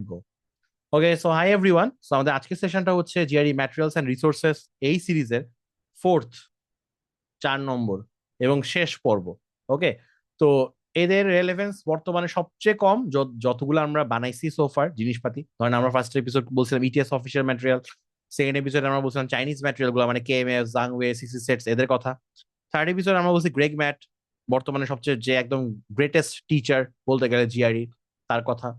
গো। ওকে, so hi everyone. So আমাদের আজকের সেশনটা হচ্ছে জিআরই ম্যাটেরিয়ালস অ্যান্ড রিসোর্সেস এই সিরিজের ফোর্থ 4 নম্বর এবং শেষ পর্ব। ওকে, তো এদের রেলেভেন্স বর্তমানে সবচেয়ে কম যতগুলো আমরা বানাইছি সোফার জিনিসপাতি। ধরেন আমরা ফার্স্ট এপিসোড বলছিলাম ইটিএস অফিসিয়াল ম্যাটেরিয়াল, সেকেন্ড এপিসোডে আমরা বলছিলাম চাইনিজ ম্যাটেরিয়াল গুলো মানে কেএমএফ, জাংওয়ে, সিসি সেটস এদের কথা। থার্ড এপিসোডে আমরা বলছি গ্রেগ ম্যাট, বর্তমানে সবচেয়ে যে একদম গ্রেটেস্ট টিচার বলতে গেলে জিআরই, তার কথা।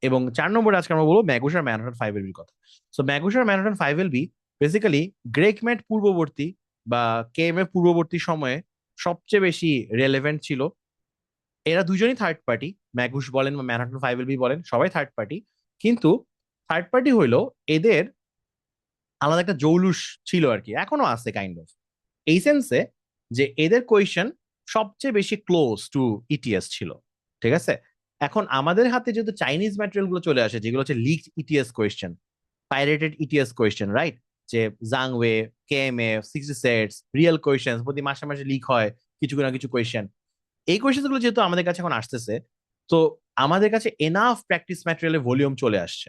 এবং 4 নম্বরে আজকে আমরা বলবো ম্যাগুসার ম্যানহাটন ফাইভ এল বির কথা। সো ম্যাগুসার Manhattan five L B basically Greg Mat পূর্ববর্তী বা কেএমএফ পূর্ববর্তী সময়ে সবচেয়ে বেশি রেলেভেন্ট ছিল। এরা দুজনই থার্ড পার্টি, ম্যাগুস বলেন বা ম্যানহাটন ফাইভ এল বি বলেন, সবাই থার্ড পার্টি। কিন্তু থার্ড পার্টি হইলো এদের আলাদা একটা জৌলুস ছিল আর কি, এখনো আছে কাইন্ড অফ, এই সেন্সে যে এদের কোয়েশ্চেন সবচেয়ে বেশি ক্লোজ টু ইটিএস ছিল। ঠিক আছে, এখন আমাদের হাতে যেহেতু চাইনিজ ম্যাটেরিয়াল গুলো চলে আসে যেগুলো হচ্ছে leaked ETS question, pirated ETS question, right? যে জাংওয়ে, কেএমএফ, সিক্সটি সেটস, রিয়েল কোয়েশ্চেন প্রতি মাসে মাসে লিক হয় কিছু না কিছু কোয়েশ্চেন। এই কোয়েশ্চেন গুলো যেহেতু আমাদের কাছে এখন আসতেছে, তো আমাদের কাছে এনাফ প্র্যাকটিস ম্যাটেরিয়ালের ভলিউম চলে আসছে।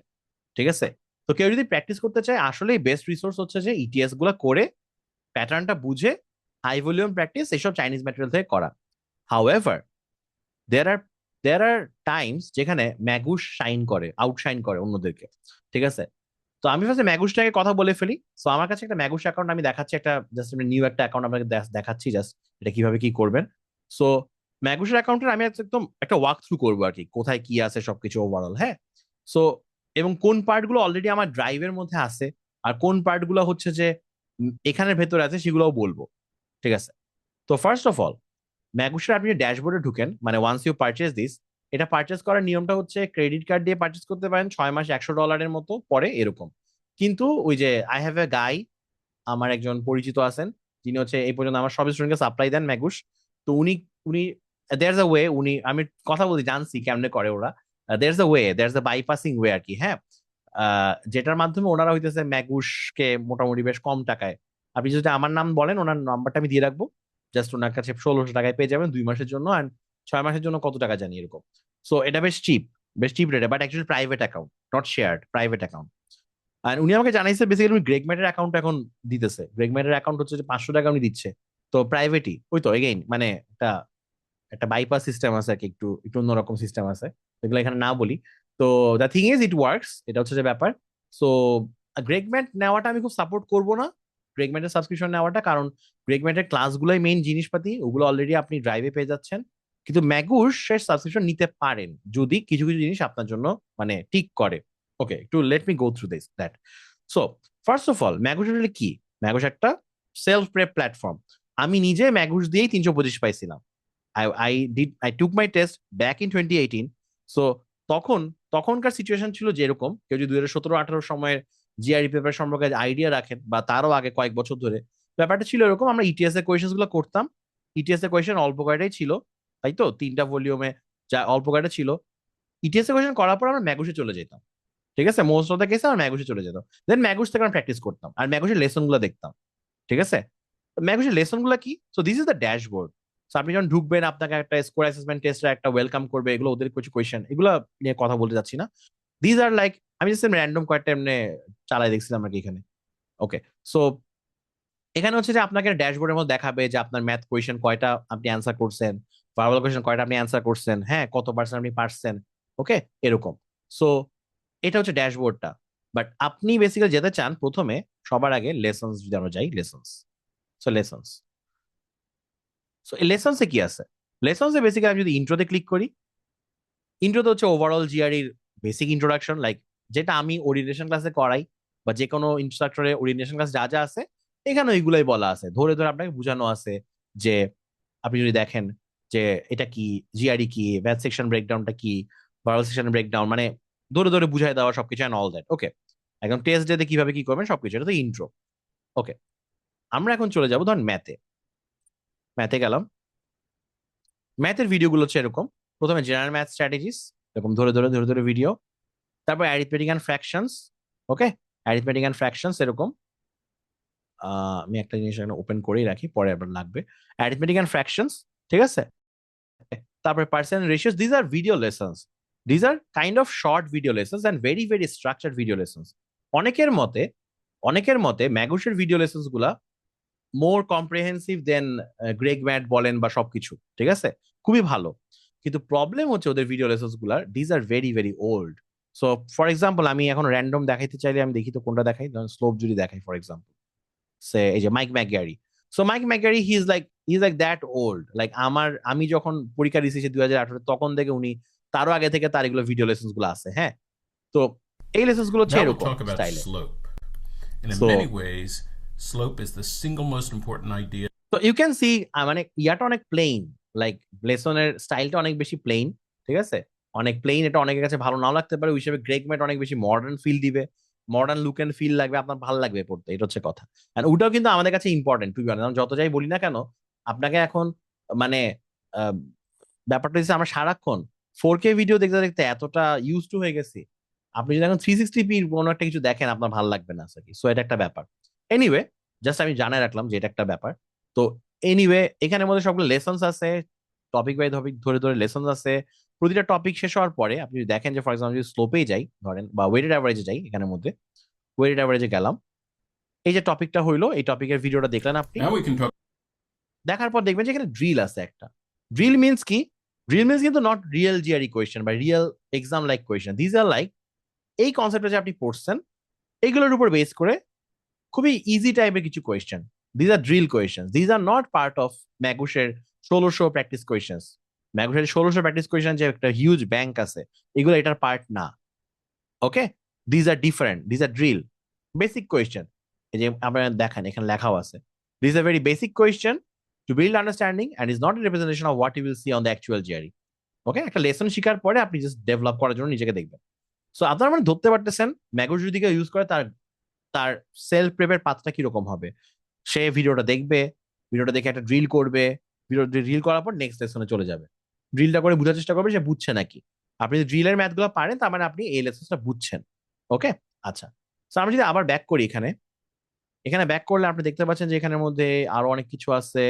ঠিক আছে, তো কেউ যদি প্র্যাকটিস করতে চায় আসলে বেস্ট রিসোর্স হচ্ছে যে ইটিএস গুলো করে প্যাটার্নটা বুঝে হাই ভলিউম প্র্যাকটিস এইসব চাইনিজ ম্যাটেরিয়াল থেকে করা। হাউএভার দেয়ার আর দেয়ার আর টাইমস যেখানে ম্যাগুস শাইন করে, আউটশাইন করে অন্যদেরকে। ঠিক আছে, তো আমি ফার্স্টে ম্যাগুসটাকে কথা বলে ফেলি। সো আমার কাছে একটা ম্যাগুস অ্যাকাউন্ট আমি দেখাচ্ছি, একটা জাস্ট নিউ একটা অ্যাকাউন্ট আপনাকে দেখাচ্ছি জাস্ট এটা কিভাবে কি করবেন। সো ম্যাগুসের অ্যাকাউন্টের আমি একদম একটা ওয়াক থ্রু করবো আর কি, কোথায় কি আছে সবকিছু ওভারঅল। হ্যাঁ, সো এবং কোন পার্ট গুলো অলরেডি আমার ড্রাইভের মধ্যে আছে আর কোন পার্ট গুলো হচ্ছে যে এখানের ভেতরে আছে সেগুলোও বলবো। ঠিক আছে, তো ফার্স্ট অফ অল ম্যাগুসের আপনি ড্যাশবোর্ডে ঢুকেন, মানে ওয়ান্স ইউ পারচেজ দিস, এটা পারচেজ করার নিয়মটা হচ্ছে ক্রেডিট কার্ড দিয়ে পারচেজ করতে পারেন 6 মাস $100 মতো পরে এরকম। কিন্তু ওই যে আই হ্যাভ এ গাই, আমার একজন পরিচিত আছেন যিনি হচ্ছে এই পর্যন্ত আমার সব স্টুডেন্টকে সাপ্লাই দেন ম্যাগুস। তো উনি উনি দেয়ার্স আ ওয়ে, উনি আমি কথা বলতে জানছি কেমনে করে ওরা, there's a way, there's a bypassing way আর কি। হ্যাঁ, যেটার মাধ্যমে ওনারা হইতেছে ম্যাগুসকে মোটামুটি বেশ কম টাকায়, আপনি যদি আমার নাম বলেন ওনার নাম্বারটা আমি দিয়ে রাখবো, জাস্ট ওনার কাছে 1600 টাকায় পেয়ে যাবেন 2 মাসের জন্য, আর 6 মাসের জন্য কত টাকা জানি এরকম। সো এটা বেশ চিপ, বেশ চিপ রেটে, but actually private account, not shared, private account. আর উনি আমাকে জানাইছে বেসিক্যালি উনি গ্রেগ ম্যাটের অ্যাকাউন্ট এখন দিতেছে, গ্রেগ ম্যাটের অ্যাকাউন্ট হচ্ছে যে 500 টাকা উনি দিচ্ছে। তো প্রাইভেটই, ওই তো এগেইন মানে একটা একটা বাইপাস সিস্টেম আছে আর কি, একটু একটু অন্যরকম সিস্টেম আছে, এগুলো এখানে না বলি। তো the thing is it works, এটা হচ্ছে যে ব্যাপার। সো গ্রেগ ম্যাট নেওয়াটা আমি খুব সাপোর্ট করবো না, গ্রেগ ম্যাটের সাবস্ক্রিপশন নেওয়াটা, কারণ গ্রেগ ম্যাটের ক্লাসগুলোই মেইন জিনিসপাতি, ওগুলো অলরেডি আপনি ড্রাইভে পেয়ে যাচ্ছেন। কিন্তু ম্যাগুস শেষ সাবস্ক্রিপশন নিতে পারেন যদি কিছু কিছু জিনিস আপনার জন্য মানে ঠিক করে। ওকে, একটু let me go through this that. So first of all Magoosh আসলে কি? ম্যাগুস একটা সেলফ প্রেপ প্ল্যাটফর্ম। আমি নিজে ম্যাগুস দিয়েই 325 পাইছিলাম। I took my test back in 2018. So তখন তখনকার সিচুয়েশন ছিল যে এরকম, কেউ যদি 2017-18 সময়ের জিআরই পেপার সম্পর্কে আইডিয়া রাখেন বা তারও আগে কয়েক বছর ধরে, ব্যাপারটা ছিল এরকম, আমরা ইটিএস এর কোয়েশ্চেন গুলো করতাম। ইটিএস এর কোয়েশ্চেন অল্প কয়টাই ছিল, তাই তো 3টা ভলিউমে যা অল্প কয়টা ছিল। ইটিএস এর কোয়েশ্চেন করার পর আমরা ম্যাগুসে চলে যেতাম। ঠিক আছে, মোস্ট অফ দ্য কেসে আমরা ম্যাগুসে চলে যেতাম, দেন ম্যাগুস থেকে আমরা প্র্যাকটিস করতাম আর ম্যাগুসের লেসন গুলো দেখতাম। ঠিক আছে, ম্যাগুসের লেসন গুলো কি? So this is the dashboard. So আপনি যখন ঢুকবেন আপনাকে একটা স্কোর অ্যাসেসমেন্ট টেস্টের একটা ওয়েলকাম করবে, এগুলো ওদের কিছু কোয়েশ্চেন, এগুলো নিয়ে কথা বলতে যাচ্ছি না। দিজ আর লাইক আমি জাস্ট র্যান্ডম কয়েকটা এমনি চালাই দেখছিলাম আর কি এখানে। ওকে, সো এখানে হচ্ছে যে আপনাকে ড্যাশবোর্ডের মধ্যে দেখাবে যে আপনার ম্যাথ কোয়েশ্চেন কয়টা আপনি অ্যান্সার করছেন, ভার্বাল কোয়েশ্চেন কয়টা আপনি অ্যান্সার করছেন, হ্যাঁ কত পার্সেন্ট আপনি পারছেন। ওকে, এরকম। সো এটা হচ্ছে ড্যাশবোর্ডটা। বাট আপনি বেসিক্যালি যেতে চান প্রথমে, সবার আগে লেসন্স যদি আমরা যাই, লেসন্স। সো লেসন্স, সো লেসন্সে কি আছে? লেসন্সে বেসিক্যালি আমি যদি ইন্ট্রোতে ক্লিক করি, ইন্ট্রোতে হচ্ছে ওভারঅল জিআরইর বেসিক ইন্ট্রোডাকশন, লাইক যেটা আমি ওরিয়েন্টেশন ক্লাসে করাই বা যে কোনো ইনস্ট্রাক্টরের ওরিয়েন্টেশন ক্লাস যা যা আছে এখানে ওইগুলোই বলা আছে, ধরে ধরে আপনাকে বোঝানো আছে যে আপনি যদি দেখেন যে এটা কি, জিআরই কি, ম্যাথ সেকশন ব্রেকডাউনটা কি, ভার্বাল সেকশন ব্রেকডাউন, মানে ধরে ধরে বুঝাই দেওয়া সবকিছু এন্ড অল দ্যাট। ওকে, একদম টেস্ট ডেতে কিভাবে কি করবেন সবকিছু, এটা তো ইন্ট্রো। ওকে, আমরা এখন চলে যাবো ধরেন ম্যাথে। ম্যাথে গেলাম, ম্যাথের ভিডিওগুলো হচ্ছে এরকম, প্রথমে জেনারেল ম্যাথ স্ট্র্যাটেজিস, এরকম ধরে ধরে ধরে ধরে ভিডিও, তারপর arithmetic and fractions. Okay, arithmetic and fractions এরকম, আমি একটা জিনিস এখানে ওপেন করেই রাখি, পরে আবার লাগবে। অ্যারিথমেটিক অ্যান্ড ফ্র্যাকশনস, ঠিক আছে। তারপরে percent ratios, these are video lessons. These are kind of short video lessons and very very structured video lessons. অনেকের মতে অনেকের মতে ম্যাগুসের ভিডিও লেসন্স গুলা মোর কম্প্রিহেন্সিভ দেন গ্রেগ ম্যাট বলেন বা সবকিছু, ঠিক আছে, খুবই ভালো। কিন্তু প্রবলেম হচ্ছে ওদের ভিডিও লেসন্স গুলার, these are very very old. So for example আমি এখন র্যান্ডম দেখাইতে চাইলে আমি দেখি তো কোনটা দেখাই, স্লোপ যদি দেখাই ফর এক্সাম্পল, সে এই যে Mike McGarry. So Mike McGarry he is like that old, like আমি যখন পরীক্ষা দিয়েছি 2018 তখন থেকে উনি, তারও আগে থেকে তার এগুলো ভিডিও লেসন্স গুলো আছে। হ্যাঁ, তো এই লেসন্স গুলো হচ্ছে Now we'll এরকম talk about স্টাইলে। slope. And in so many ways, slope is the single most important idea. তো ইউ ক্যান সি মানে ইয়াটা অনেক প্লেন, লাইক লেসনের স্টাইলটা অনেক বেশি প্লেন, ঠিক আছে, অনেক প্লেন। এটা অনেকের কাছে ভালো নাও লাগতে পারে, ওই হিসেবে গ্রেগ ম্যাট অনেক বেশি মডার্ন ফিল দিবে, মডার্ন লুক এন্ড ফিল লাগবে, আপনার ভালো লাগবে পড়তে, এটা হচ্ছে কথা। আর ওটাও কিন্তু আমাদের কাছে ইম্পর্টেন্ট, টু বি অনেস্ট। যত যাই বলি না কেন আপনাকে এখন, মানে আহ, ব্যাপারটা হচ্ছে আমরা সারাক্ষণ 4K ভিডিও দেখতে দেখতে এতটা ইউজ টু হয়ে গেছি, আপনি যদি এখন 360p কোনো একটা কিছু দেখেন আপনার ভালো লাগবে না। সো এটা একটা ব্যাপার। এনিওয়ে, জাস্ট আমি জানাই রাখলাম যে এটা একটা ব্যাপার। তো এনিওয়ে, এখানের মধ্যে সবগুলো লেসন্স আছে, টপিক বাই টপিক ধরে ধরে লেসন্স আছে। প্রতিটা টপিক শেষ হওয়ার পরে আপনি যদি দেখেন যে ফর এক্সাম্পল যদি স্লোপেই যাই ধরেন, বা ওয়েটেড অ্যাভারেজে যাই, এখানের মধ্যে ওয়েটেড অ্যাভারেজে গেলাম, এই যে টপিকটা হইলো, এই টপিকের ভিডিওটা দেখলেন আপনি, Now we can talk. দেখার পর দেখবেন যে এখানে ড্রিল আছে একটা। ড্রিল মিনস কি? ড্রিল মিনস কিন্তু নট রিয়েল জিআরই কোয়েশ্চেন বা real exam like question, these R like এই কনসেপ্টে যে আপনি পড়ছেন এইগুলোর উপর বেস করে খুবই ইজি টাইপের কিছু question. These are drill question, these are not part of ম্যাগুসের 1600 প্র্যাকটিস কোয়েশ্চেন। ম্যাগুসের 1600 প্র্যাকটিস কোয়েশ্চেন যে একটা হিউজ ব্যাংক আছে, এগুলো এটার পার্ট না। Okay, these are different, these are drill basic question. এই যে আপনারা দেখেন এখানে লেখাও আছে, this are very basic question to build understanding and is not a representation of what you will see on the actual GRE. ওকে, একটা lesson শেখার পরে আপনি জাস্ট ডেভেলপ করার জন্য নিজেকে দেখবেন। সো আপনারা মানে ধরতে পারতেছেন ম্যাগুস যদি কেউ ইউজ করে, তার তার সেলফ প্রেপের পাথটা কিরকম হবে। সে ভিডিওটা দেখবে, ভিডিওটা দেখে একটা ড্রিল করবে, ভিডিও ড্রিল করার পর নেক্সট লেসনে চলে যাবে, ড্রিলটা করে বোঝার চেষ্টা করবে সে বুঝছে নাকি। আপনি যদি ড্রিলের ম্যাথগুলো পারেন তার মানে আপনি এই লেসনটা বুঝছেন। ওকে, আচ্ছা। তো আমরা যদি আবার ব্যাক করি এখানে, এখানে ব্যাক করলে আপনি দেখতে পাচ্ছেন যে এখানের মধ্যে আরো অনেক কিছু আছে।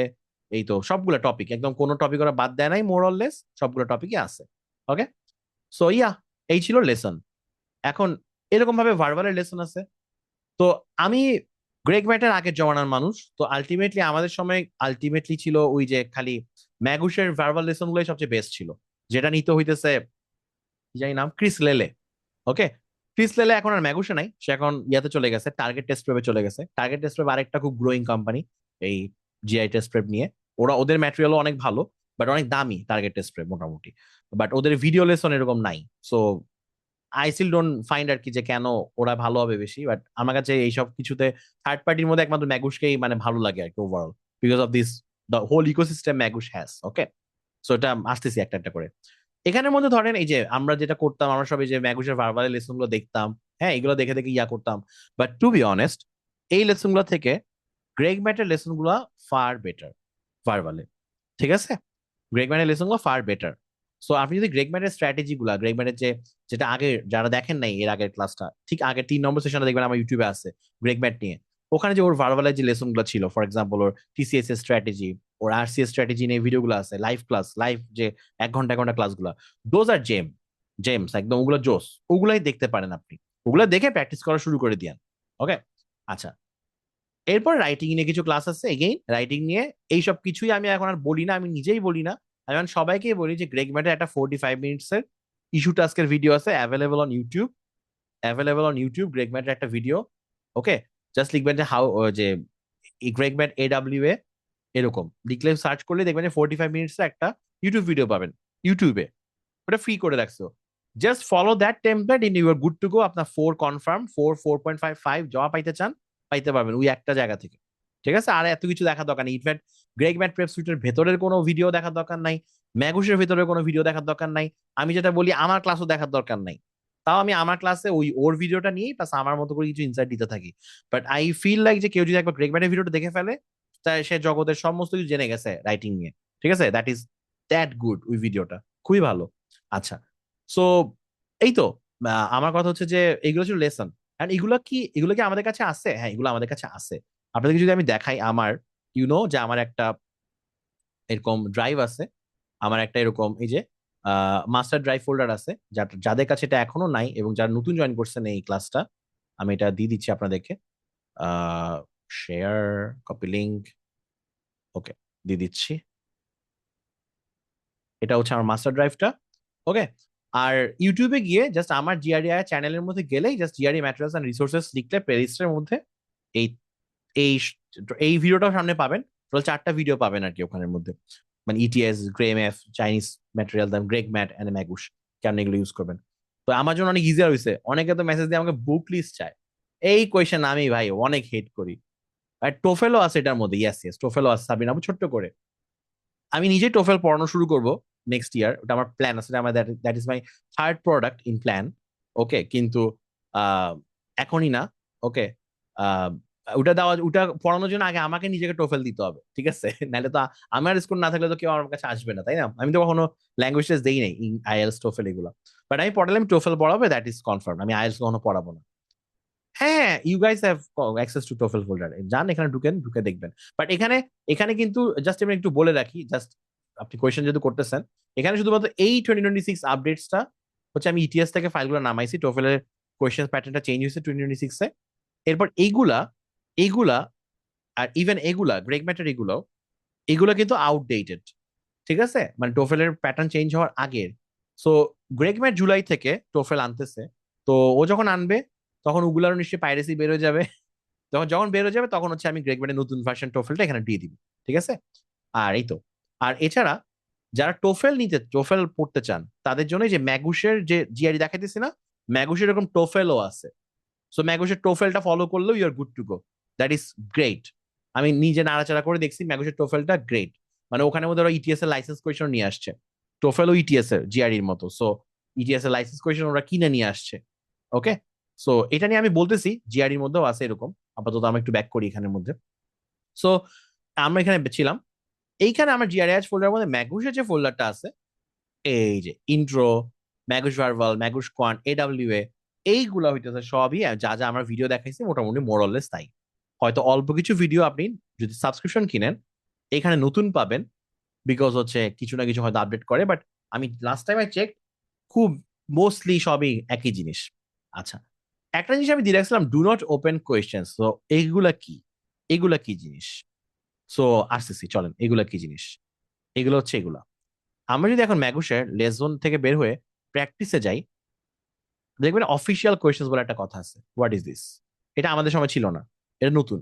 এই তো সবগুলো টপিক, একদম কোনো টপিক ওরা বাদ দেয় নাই, মোর অর লেস সবগুলো টপিকই আছে। ওকে, সো ইয়া, এই ছিল লেসন। এখন এরকম ভাবে ভার্বালের লেসন আছে। তো আমি গ্রেগ ম্যাটের আগের জমানার মানুষ, তো আলটিমেটলি আমাদের সময় আলটিমেটলি ছিল ওই যে খালি ম্যাগুসের ভার্বাল লেসন গুলোই সবচেয়ে বেস্ট ছিল, যেটা নিতে হইতেছে কি জানি নাম, ক্রিস লেলে। ওকে, ক্রিস লেলে এখন আর ম্যাগুসে নাই, সে এখন ইয়াতে চলে গেছে, টার্গেট টেস্ট প্রেপে চলে গেছে। টার্গেট টেস্ট প্রেপ আরেকটা খুব গ্রোয়িং কোম্পানি এই জিআই টেস্ট প্রেপ নিয়ে। ওদের ম্যাটেরিয়ালও অনেক ভালো, বাট অনেক দামি টার্গেট টেস্ট প্রেপ মোটামুটি। বাট ওদের ভিডিও লেসন এরকম নাই। So I still don't find আর কি যে কেন ওরা ভালো হবে বেশি, বাট আমার কাছে এইসব কিছুতে থার্ড পার্টির মধ্যে একমাত্র ম্যাগুসকেই মানে ভালো লাগে আর কি overall, because of this the whole ecosystem Magoosh has. Okay, so এটা আসতেছি একটা একটা করে। এখানের মধ্যে ধরেন এই যে আমরা যেটা করতাম, আমরা সব এই যে ম্যাগুসের ভার্বাল লেসন গুলো দেখতাম, হ্যাঁ, এগুলো দেখে দেখে ইয়া করতাম। বাট টু বি অনেস্ট, এই লেসন গুলো থেকে গ্রেগ ম্যাটের লেসন গুলো ফার বেটার ভার্বালে, ঠিক আছে। গ্রেগ ম্যানের লেসন গুলো ফার বেটার। সো আপনি যদি গ্রেগ ম্যানের স্ট্র্যাটেজি গুলা, গ্রেগ ম্যানের যে, যেটা আগে যারা দেখেন নাই এর আগের ক্লাসটা, ঠিক আগে 3 নম্বর সেশনটা দেখবেন আমার ইউটিউবে আছে গ্রেগ ম্যাট নিয়ে। ওখানে যে ওর ভার্বালের যে লেসন গুলো ছিল, ফর এক্সাম্পল ওর টিসিএস এর স্ট্র্যাটেজি, ওর আরসিএস স্ট্র্যাটেজি নিয়ে ভিডিও গুলো আছে, লাইভ ক্লাস, লাইভ যে 1 ঘন্টা ক্লাস গুলা, দোজ আর জেমস একদম, ওগুলো জোস, ওগুলাই দেখতে পারেন আপনি, ওগুলো দেখে প্র্যাকটিস করা শুরু করে দিয়ান। ওকে, আচ্ছা। এরপর রাইটিং নিয়ে কিছু ক্লাস আছে, এগেইন রাইটিং নিয়ে এইসব কিছুই আমি এখন আর বলি না, আমি নিজেই বলি না, আমি এখন সবাইকেই বলি যে গ্রেগ ম্যাটের একটা 45 মিনিটস এর ইস্যু টাস্কের ভিডিও আছে, available on YouTube, available on YouTube, Greg ম্যাটের একটা ভিডিও। ওকে, জাস্ট লিখবেন যে হাউ, যে গ্রেগ ম্যাট AWA, এরকম লিখলে সার্চ করলে দেখবেন যে 45 মিনিটস এর একটা ইউটিউব ভিডিও পাবেন ইউটিউবে, ওটা ফ্রি করে রাখছো। Just follow that template in your good to গো। আপনার 4 কনফার্ম, 4.55 জমা পাইতে চান, পাইতে পারবেন ওই একটা জায়গা থেকে, ঠিক আছে। আর এত কিছু দেখার দরকার নেই। ইনফ্যাক্ট গ্রেগ ম্যাট প্রেপ সুইটের ভেতরের কোনো ভিডিও দেখার দরকার নাই, ম্যাগুসের ভেতরের কোনো ভিডিও দেখার দরকার নাই। আমি যেটা বলি আমার ক্লাসও দেখার দরকার নাই, তাও আমি আমার ক্লাসে ওই ওর ভিডিওটা নিয়েই প্লাস আমার মতো করে কিছু ইনসাইট দিতে থাকি। বাট আই ফিল লাইক যে কেউ যদি একবার গ্রেগ ম্যাটের ভিডিওটা দেখে ফেলে, তাই সে জগতের সমস্ত কিছু জেনে গেছে রাইটিং নিয়ে, ঠিক আছে। দ্যাট ইজ দ্যাট গুড, ওই ভিডিওটা খুবই ভালো। আচ্ছা, সো এই তো আমার কথা হচ্ছে যে এগুলো ছিল লেসন। এন্ড এগুলো কি আমাদের কাছে আছে? হ্যাঁ, এগুলো আমাদের কাছে আছে। আপনাদেরকে যদি আমি দেখাই আমার, যে আমার একটা এরকম ড্রাইভ আছে, আমার একটা এরকম এই যে মাস্টার ড্রাইভ ফোল্ডার আছে, যাদের কাছে এটা এখনো নাই এবং যারা নতুন জয়েন করছেন এই ক্লাসটা, আমি এটা দিয়ে দিচ্ছি আপনাদেরকে। শেয়ার, কপি লিঙ্ক, ওকে, দিয়ে দিচ্ছি। এটা হচ্ছে আমার মাস্টার ড্রাইভটা। ওকে, আর ইউটিউবে গিয়ে জাস্ট আমার জিআরইআই চ্যানেলের মধ্যে গেলেই just GRE materials and resources লিখলে প্লেলিস্টের মধ্যে এই এই এই ভিডিওটাও সামনে পাবেন। টোটাল 4টা ভিডিও পাবেন আর কি ওখানের মধ্যে, মানে ইটিএস, গ্রেএমএফ, Chinese material, then Greg Mat and Magoosh, কেন এগুলো ইউজ করবেন। তো আমার জন্য অনেক ইজিয়ার হয়েছে। অনেকে তো মেসেজ দিয়ে আমাকে বুক লিস্ট চায়, এই কোয়েশ্চেন আমি ভাই অনেক হেট করি। আর টোফেলও আছে এটার মধ্যে, ইয়েস ইয়েস, টোফেলও আছে সাবিনা আপু, ছোট্ট করে। আমি নিজে টোফেল পড়ানো শুরু করব নেক্সট ইয়ার, ওটা আমার প্ল্যান আছে, আমার that is my third product in plan. Okay, কিন্তু আহ, এখনই না। ওকে, ওটা পড়ানোর জন্য আগে আমাকে নিজেকে টোফেল দিতে হবে, ঠিক আছে? নাহলে তো আমার স্কোর না থাকলে তো কেউ আমার কাছে আসবে না, তাই না? আমি তো কখনো ল্যাঙ্গুয়েজ টেস্ট দেই নাই, আইএলস টোফেল এগুলো। বাট আমি পড়ালে আমি টোফেল পড়াবো, দ্যাট ইজ কনফার্ম। আমি আইএলস কখনো পড়াবো না। হ্যাঁ, you guys have access to TOEFL folder, যান এখানে ঢুকেন, ঢুকে দেখবেন। বাট এখানে এখানে কিন্তু জাস্ট আমি একটু বলে রাখি, জাস্ট আপনি কোয়েশ্চেন যেহেতু করতেছেন, এখানে শুধুমাত্র এই 2026 আপডেটসটা হচ্ছে, আমি ইটিএস থেকে ফাইলগুলো নামাইছি, টোফেলের কোয়েশ্চেন প্যাটার্নটা চেঞ্জ হয়েছে 2026-এ। এরপর এইগুলা এইগুলা আর ইভেন এগুলা গ্রেগ ম্যাটার, এগুলো কিন্তু আউটডেটেড, ঠিক আছে? মানে টোফেলের প্যাটার্ন চেঞ্জ হওয়ার আগের। সো গ্রেগ ম্যাট জুলাই থেকে টোফেল আনতেছে। তো ও যখন আনবে তখন ওগুলারও নিশ্চয়ই পাইরেসি বের হয়ে যাবে। যখন যখন বের হয়ে যাবে তখন হচ্ছে আমি গ্রেগ ম্যাটের নতুন ভার্সন টোফেলটা এখানে দিয়ে দিব, ঠিক আছে? আর এই তো। আর এছাড়া যারা টোফেল পড়তে চান তাদের জন্য যে ম্যাগুসের যে জিআরই দেখাইতেছি না, ম্যাগুসের এরকম টোফেলও আছে। সো ম্যাগুসের টোফেলটা ফলো করলেও you are good to go, that is great. আমি নিজে নাড়াচাড়া করে দেখছি, ম্যাগুসের টোফেলটা গ্রেট। মানে ওখানে মধ্যে ওরা ইটিএস এর লাইসেন্স কোয়েশন নিয়ে আসছে, টোফেলও ইটিএস এর জিআরইর মতো। সো ইটিএস এর লাইসেন্স কোয়েশন ওরা কিনে নিয়ে আসছে। ওকে, সো এটা নিয়ে আমি বলতেছি জিআরইর মধ্যেও আছে এরকম। আপাতত আমি একটু ব্যাক করি এখানের মধ্যে। সো আমরা এখানে ছিলাম, এইখানে আমার জিআরএইচ ফোল্ডারের মধ্যে ম্যাগুসের যে ফোল্ডারটা আছে, এই যে ইন্ট্রো, ম্যাগুস ভার্বাল, ম্যাগুস কোয়ান্ট, এডাব্লিউএ, এইগুলা হইতেছে সবই যা যা আমরা ভিডিও দেখাইছি মোটামুটি মোরলেস তাই। হয়তো অল্প কিছু ভিডিও আপনি যদি সাবস্ক্রিপশন কিনেন এখানে নতুন পাবেন, বিকজ হচ্ছে কিছু না কিছু হয়তো আপডেট করে। বাট আমি লাস্ট টাইম আই চেক, খুব মোস্টলি সবই একই জিনিস। আচ্ছা, একটা জিনিস আমি দিয়ে রাখছিলাম, ডু নট ওপেন কোয়েশ্চেন্স। তো এইগুলা কি, এগুলা কি জিনিস? সো আসতেছি, চলেন এগুলা কি জিনিস। এগুলো হচ্ছে এগুলা, আমরা যদি এখন ম্যাগুসের লেসন থেকে বের হয়ে প্র্যাকটিসে যাই, দেখবেন অফিসিয়াল কোয়েশ্চেন্স বলে একটা কথা আছে। What is this? এটা আমাদের সময় ছিল না, এটা নতুন।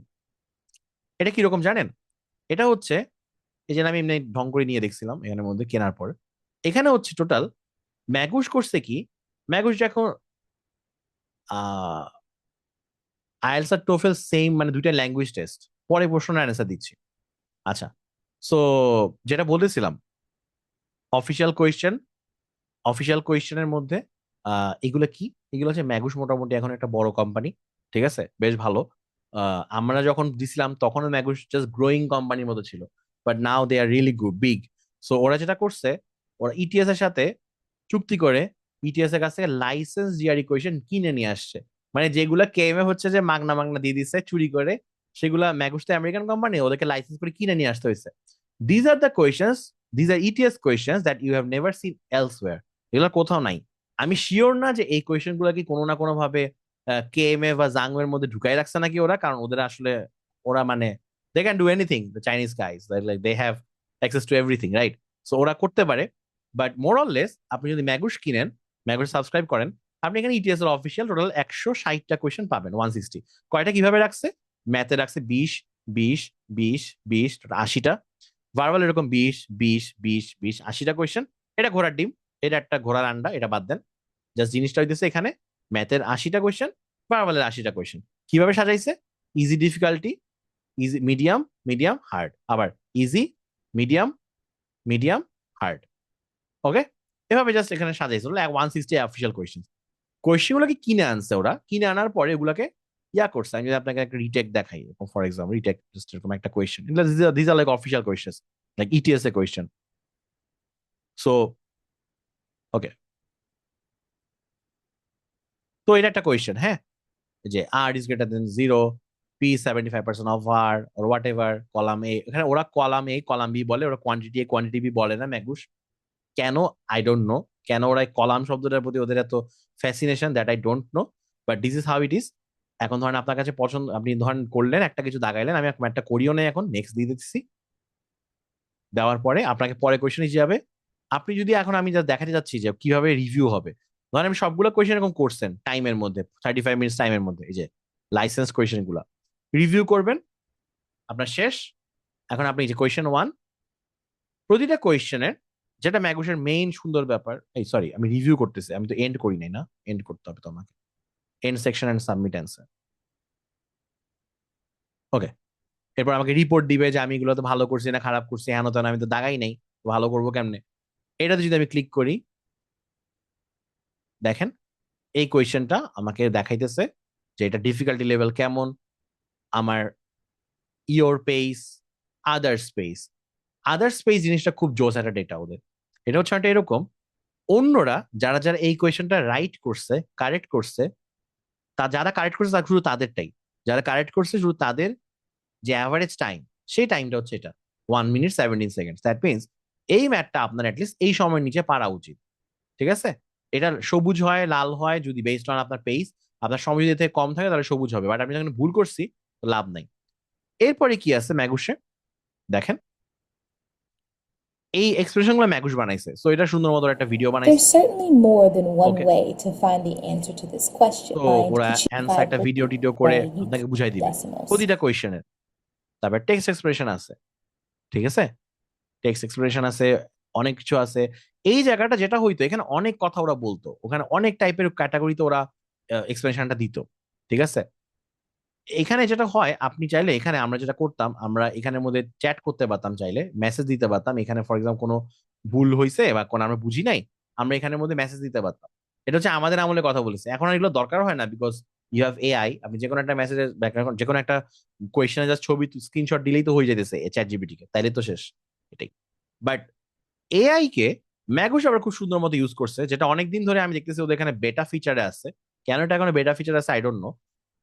এটা কিরকম জানেন? এটা হচ্ছে, এই যে আমি এমনি ঢং করে নিয়ে দেখছিলাম এখানের মধ্যে কেনার পর, এখানে হচ্ছে টোটাল ম্যাগুস করছে কি, ম্যাগুস যখন আইএলস আর টোফেল সেম, মানে দুইটা ল্যাঙ্গুয়েজ টেস্ট, পরে প্রশ্ন অ্যান্সার দিচ্ছি। আচ্ছা, সো যেটা বলতেছিলাম, অফিসিয়াল কোয়েশ্চেন, অফিসিয়াল কোয়েশ্চেনের মধ্যে এগুলো কি, এগুলো হচ্ছে ম্যাগুস মোটামুটি এখন একটা বড় কোম্পানি, ঠিক আছে, বেশ ভালো। আমরা যখন দিছিলাম তখন ম্যাগুস জাস্ট গ্রোয়িং কোম্পানির মতো ছিল, but now they are really good big. So ওরা যেটা করছে, ওরা ইটিএস এর সাথে চুক্তি করে ইটিএস এর কাছ থেকে লাইসেন্স জিআর ইকুয়েশন কিনে নিয়ে আসছে। মানে যেগুলা কেএমএ হচ্ছে যে মাগনা মাগনা দিয়ে দিচ্ছে চুরি করে, সেগুলা ম্যাগুস তো আমেরিকান কোম্পানি, ওদেরকে লাইসেন্স করে কিনে নিয়ে আসতে হয়েছে। These are the questions, these are ETS questions that you have never seen elsewhere. এগুলো কোথাও নাই। আমি শিওর না যে এই কোয়েশ্চেন গুলো কি কোনো না কোনো ভাবে কেএমএ বা জাংও এর মধ্যে ঢুকাই রাখছে নাকি ওরা, কারণ ওদের আসলে ওরা মানে they can do anything, the Chinese guys, like they have access to everything, right? So ওরা করতে পারে। বাট মোর অর লেস আপনি যদি ম্যাগুস কিনেন, ম্যাগুস সাবস্ক্রাইব করেন, আপনি এখানে ইটিএস এর অফিসিয়াল টোটাল 160টা কোয়েশ্চেন পাবেন, 160। কয়টা কিভাবে রাখছে? ম্যাথে রাখছে 20, 20, 20, 20, 80টা। ভার্বাল এরকম 20, 20, 20, 20, 80টা কোয়েশ্চেন। এটা ঘোড়ার ডিম, এটা একটা ঘোড়ার আন্ডা, এটা বাদ দেন। জাস্ট জিনিসটা হইতেছে এখানে ম্যাথের 80টা কোয়েশ্চেন, ভার্বালের 80টা কোয়েশ্চেন। কিভাবে সাজাইছে? Easy difficulty, easy medium, medium hard, আবার easy, medium, medium, hard. Okay, এভাবে জাস্ট এখানে সাজাইছে 160 অফিসিয়াল কোয়েশ্চেন। কোয়েশ্চেন গুলোকে কিনে আনছে ওরা, কিনে আনার পরে এগুলাকে ইয়া করছে। আমি যদি আপনাকে একটা রিটেক দেখাই, ফর এক্সাম্পল রিটেক জাস্ট এরকম একটা question, this are like official question, like ETS a question. So okay, তো এটা একটা কোয়েশ্চেন, হ্যাঁ, যে R is greater than 0, P 75% of R or whatever, column A, এখানে ওরা কলাম এ কলাম বি বলে, ওরা কোয়ান্টিটি এ কোয়ান্টিটি বি বলে না ম্যাগুস। কেন আই ডোন্ট নো, কেন ওরা কলাম শব্দটার প্রতি ওদের এত fascination, that I don't know, but this is how it is. এখন ধরেন আপনার কাছে পছন্দ, আপনি ধরেন করলেন একটা কিছু দাগাইলেন, আমি একটা করিও নেই, এখন নেক্সট দিয়ে দিচ্ছি। দেওয়ার পরে আপনাকে পরে কোয়েশ্চেন এসে যাবে। আপনি যদি এখন, আমি যা দেখাতে যাচ্ছি যে কিভাবে রিভিউ হবে, ধরেন আমি সবগুলো কোয়েশ্চেন এরকম করছেন টাইমের মধ্যে, 35 মিনিটস টাইমের মধ্যে, এই যে লাইসেন্স কোয়েশ্চেন গুলা রিভিউ করবেন, আপনার শেষ। এখন আপনি যে কোয়েশ্চেন 1, প্রতিটা কোয়েশ্চেনের, যেটা ম্যাগুসের মেইন সুন্দর ব্যাপার, এই সরি আমি রিভিউ করতেছি, আমি তো এন্ড করি নাই, না এন্ড করতে হবে তো আমাকে, end section end submit answer. Okay, এরপর আমাকে রিপোর্ট দিবে যে আমি এগুলো তো ভালো করছি না খারাপ করছি, হ্যান তেন, আমি তো দাগাই নাই, ভালো করবো কেমনে। এটাতে যদি আমি ক্লিক করি, দেখেন এই কোয়েশ্চেনটা আমাকে দেখাইতেছে যে এটা ডিফিকাল্টি লেভেল কেমন, আমার your pace, other space. Other space জিনিসটা খুব জোস একটা ডেটা ওদের। এটা হচ্ছে একটা এরকম, অন্যরা যারা যারা এই কোয়েশ্চেনটা রাইট করছে, কারেক্ট করছে, তা যারা কারেক্ট করছে তার শুধু তাদেরটাই, যারা কারেক্ট করছে শুধু তাদের যে অ্যাভারেজ টাইম, সেই টাইমটা হচ্ছে এটা 1 মিনিট 17 সেকেন্ড। দ্যাট মিনস এই ম্যাথটা আপনার অ্যাটলিস্ট এই সময়ের নিচে পারা উচিত। ঠিক আছে, এটা সবুজ হয় লাল হয় যদি বেসড অন আপনার পেস, আপনার সময় যদি এর থেকে কম থাকে তাহলে সবুজ হবে, বাট আমি যখন ভুল করছি তো লাভ নাই। এরপরে কি আছে ম্যাগুসে, দেখেন এই এক্সপ্রেশন গুলো ম্যাগুস বানাইছে, সো এটা সুন্দর মতো একটা ভিডিও বানাইছে। There's certainly more than one okay, way to find the answer to this question. তো Mind ওরা could you অ্যান্সার provide একটা with ভিডিও the টিডিও করে way you আপনাকে বুঝাই keep দিবে decimals? প্রতিটা কোয়েশ্চেনের। তারপর টেক্সট এক্সপ্রেশন আছে, ঠিক আছে, টেক্সট এক্সপ্রেশন আছে, অনেক কিছু আছে। এই জায়গাটা যেটা হইতো, এখানে অনেক কথা ওরা বলতো, ওখানে অনেক টাইপের ক্যাটাগরিতে ওরা এক্সপ্লেনেশনটা দিত। ঠিক আছে, এখানে যেটা হয়, আপনি চাইলে এখানে, আমরা যেটা করতাম, আমরা এখানের মধ্যে চ্যাট করতে পারতাম, চাইলে মেসেজ দিতে পারতাম এখানে, ফর এক্সাম্পল কোনো ভুল হয়েছে বা কোনো আমরা বুঝি নাই, আমরা এখানের মধ্যে মেসেজ দিতে পারতাম। এটা হচ্ছে আমাদের আমলে কথা বলেছে, এখন আর এগুলো দরকার হয় না, বিকজ ইউ হ্যাভ এআই। আপনি যে কোনো একটা মেসেজের, যে কোনো একটা কোয়েশ্চেনের জাস্ট ছবি স্ক্রিনশট দিলেই তো হয়ে যেতেছে চ্যাট জিপিটি কে, তাইলে তো শেষ। এটাই। বাট এআই কে ম্যাগুস আবার খুব সুন্দর মতো ইউজ করছে, যেটা অনেকদিন ধরে আমি দেখতেছি ওদের এখানে বেটা ফিচারে আছে। কেন এটা এখন বেটা ফিচার আছে I don't know,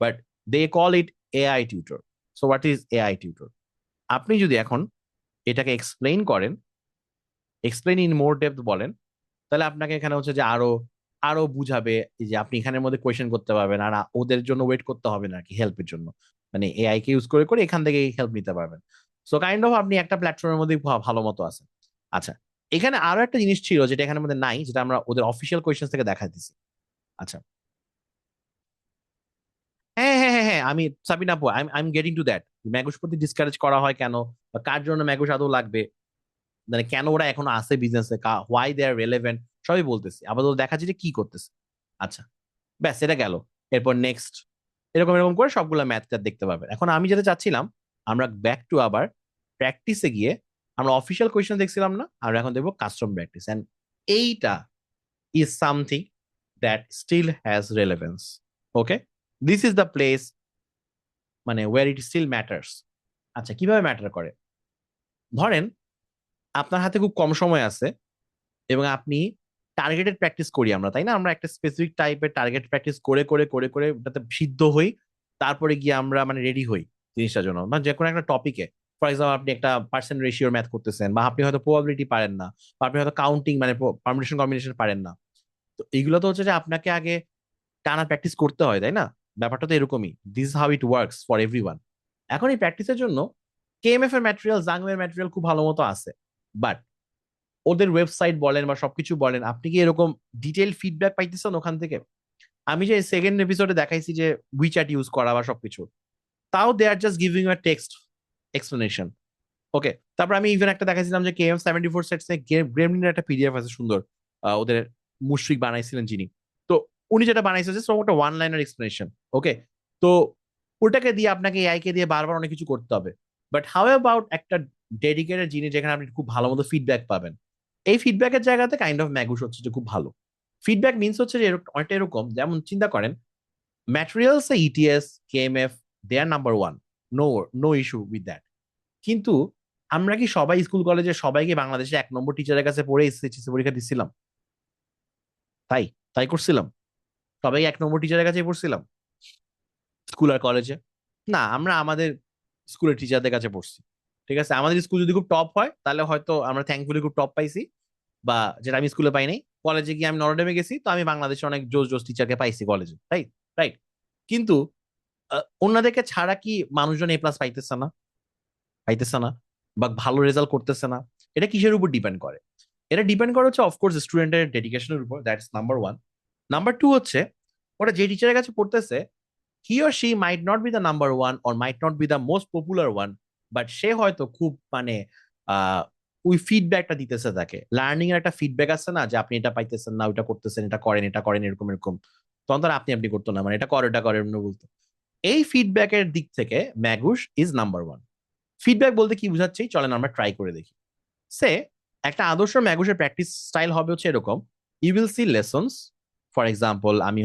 but they call it AI tutor. So what is AI tutor? আপনি যদি এখন এটাকে এক্সপ্লেইন করেন, এক্সপ্লেইন ইন মোর ডেপথ বলেন, তাহলে আপনাকে এখানে হচ্ছে যে আরো আরো বুঝাবে, এই যে আপনি এখানের মধ্যে কোয়েশ্চেন করতে পারবেন, আর ওদের জন্য ওয়েট করতে হবে না আর কি হেল্পের জন্য, মানে এআই কে ইউজ করে করে এখান থেকে হেল্প নিতে পারবেন। সো কাইন্ড অফ আপনি একটা প্ল্যাটফর্মের মধ্যে ভালো মতো আছেন। আচ্ছা, এখানে আরো একটা জিনিস ছিল যেটা এখানের মধ্যে নাই, যেটা আমরা ওদের অফিসিয়াল কোয়েশ্চেন থেকে দেখা দিছি। আচ্ছা, হ্যাঁ হ্যাঁ হ্যাঁ হ্যাঁ, আমি সাবিনা আপু, I am getting to that. Magoosh প্রতি ডিসকারেজ করা হয় কেন, বা কার জন্য ম্যাগুস আদৌ লাগবে, মানে কেন ওরা এখনো আছে বিজনেসে, হোয়াই দে আর রেলেভেন্ট, সবই বলতেছি, আপাতত দেখাচ্ছি যে কি করতেছে। আচ্ছা, ব্যাস এটা গেল। এরপর নেক্সট, এরকম এরকম করে সবগুলো ম্যাথ দেখতে পাবেন। এখন আমি যেটা চাচ্ছিলাম, আমরা ব্যাক টু আবার প্র্যাকটিসে গিয়ে, আমরা অফিসিয়াল কোয়েশ্চেন দেখছিলাম না, আমরা এখন দেখবো কাস্টম প্র্যাকটিস, এন্ড এইটা is something that still has relevance. Okay, this is the place, মানে ওয়ার ইট স্টিল ম্যাটার্স। আচ্ছা, কিভাবে ম্যাটার করে? ধরেন আপনার হাতে খুব কম সময় আছে, এবং আপনি টার্গেটেড প্র্যাকটিস করি আমরা, তাই না? আমরা একটা স্পেসিফিক টাইপের টার্গেট প্র্যাকটিস করে করে করে করে ওটাতে সিদ্ধ হই, তারপরে গিয়ে আমরা মানে রেডি হই জিনিসটার জন্য, মানে যে কোনো একটা টপিকে। ফর এক্সাম্পল আপনি একটা পার্সেন্ট রেশিওর ম্যাথ করতেছেন, বা আপনি হয়তো প্রবাবিলিটি পারেন না, বা আপনি হয়তো কাউন্টিং মানে পারমিউটেশন কম্বিনেশন পারেন না। তো এইগুলো তো হচ্ছে যে আপনাকে আগে টানা প্র্যাকটিস করতে হয়, তাই না? ব্যাপারটা তো এরকমই, this how it works for everyone. এখন এই প্র্যাকটিসের জন্য কেএমএফ এর ম্যাটেরিয়াল, জাংওয়ের ম্যাটেরিয়াল খুব ভালো মতো আছে, বাট ওদের ওয়েবসাইট বলেন বা সবকিছু বলেন, আপনি কি এরকম ডিটেইল ফিডব্যাক পাইতেছেন ওখান থেকে? আমি যে সেকেন্ড এপিসোডে দেখাইছি যে উইচ্যাট ইউজ করা বা সবকিছু, তাও they are just giving a text explanation. Okay, তারপর আমি ইভেন একটা দেখাইছিলাম যে KM74 সেটস এ গ্রেমলিনের একটা পিডিএফ আছে সুন্দর, ওদের মুশফিক বানাইছিলেন যিনি, তো উনি যেটা বানাইছে যে একটা ওয়ান লাইনার এক্সপ্লেনেশন। ওকে, তো ওটাকে দিয়ে আপনাকে এআই কে দিয়ে বারবার অনেক কিছু করতে হবে, বাট হাউ অ্যাবাউট একটা ডেডিকেটেড জিনিস যেখানে আপনি খুব ভালো মতো ফিডব্যাক পাবেন? এই ফিডব্যাকের জায়গাতে কাইন্ড অফ ম্যাগুস হচ্ছে যে খুব ভালো। ফিডব্যাক মিনস হচ্ছে যে অনেকটা এরকম, যেমন চিন্তা করেন ম্যাটেরিয়ালস এ ETS, KMF, they are number 1, no no issue with that. কিন্তু আমরা কি সবাই স্কুল কলেজে সবাইকে বাংলাদেশে 1 নম্বর টিচারের কাছে পড়ে এসএসসি পরীক্ষা দিচ্ছিলাম? তাই তাই করছিলাম? সবাই 1 নম্বর টিচারের কাছে পড়ছিলাম স্কুল আর কলেজে? না, আমরা আমাদের স্কুলের টিচারদের কাছে পড়ছি। ঠিক আছে, আমাদের স্কুল যদি খুব টপ হয় তাহলে হয়তো আমরা থ্যাঙ্কফুলি খুব টপ পাইছি, বা যেটা আমি স্কুলে পাই নাই, কলেজে গিয়ে আমি নরডেমে গেছি, তো আমি বাংলাদেশে অনেক জোস জোস টিচারকে পাইছি কলেজে, রাইট? রাইট। কিন্তু অন্যদেরকে ছাড়া কি মানুষজন এ প্লাস পাইতেছে না? পাইতেছে না, বা ভালো রেজাল্ট করতেছে না? এটা কিসের উপর ডিপেন্ড করে? এটা ডিপেন্ড করে হচ্ছে অফকোর্স স্টুডেন্টের ডেডিকেশনের উপর, that's number one. Number two হচ্ছে ওরা যে টিচারের কাছে পড়তেছে, he or she might not be the number one or might not be the most popular one, but সে হয়তো খুব মানে আহ ওই ফিডব্যাকটা দিতেছে তাকে, লার্নিং এর একটা ফিডব্যাক আছে না, যে আপনি এটা পাইতেছেন না, ওইটা করতেছেন, এটা করেন, এটা করেন, এরকম এরকম। তখন তো আর আপনি আপনি করতো না, মানে এটা করে, এটা করে এমনি বলতো। এই ফিডব্যাকের দিক থেকে ম্যাগুস ইজ নাম্বার ওয়ান। ফিডব্যাক বলতে কি বুঝাচ্ছি, চলেন আমরা ট্রাই করে দেখি। সে একটা আদর্শ ম্যাগুসের প্র্যাকটিস স্টাইল হবে হচ্ছে এরকম: you will see lessons. For example, আমি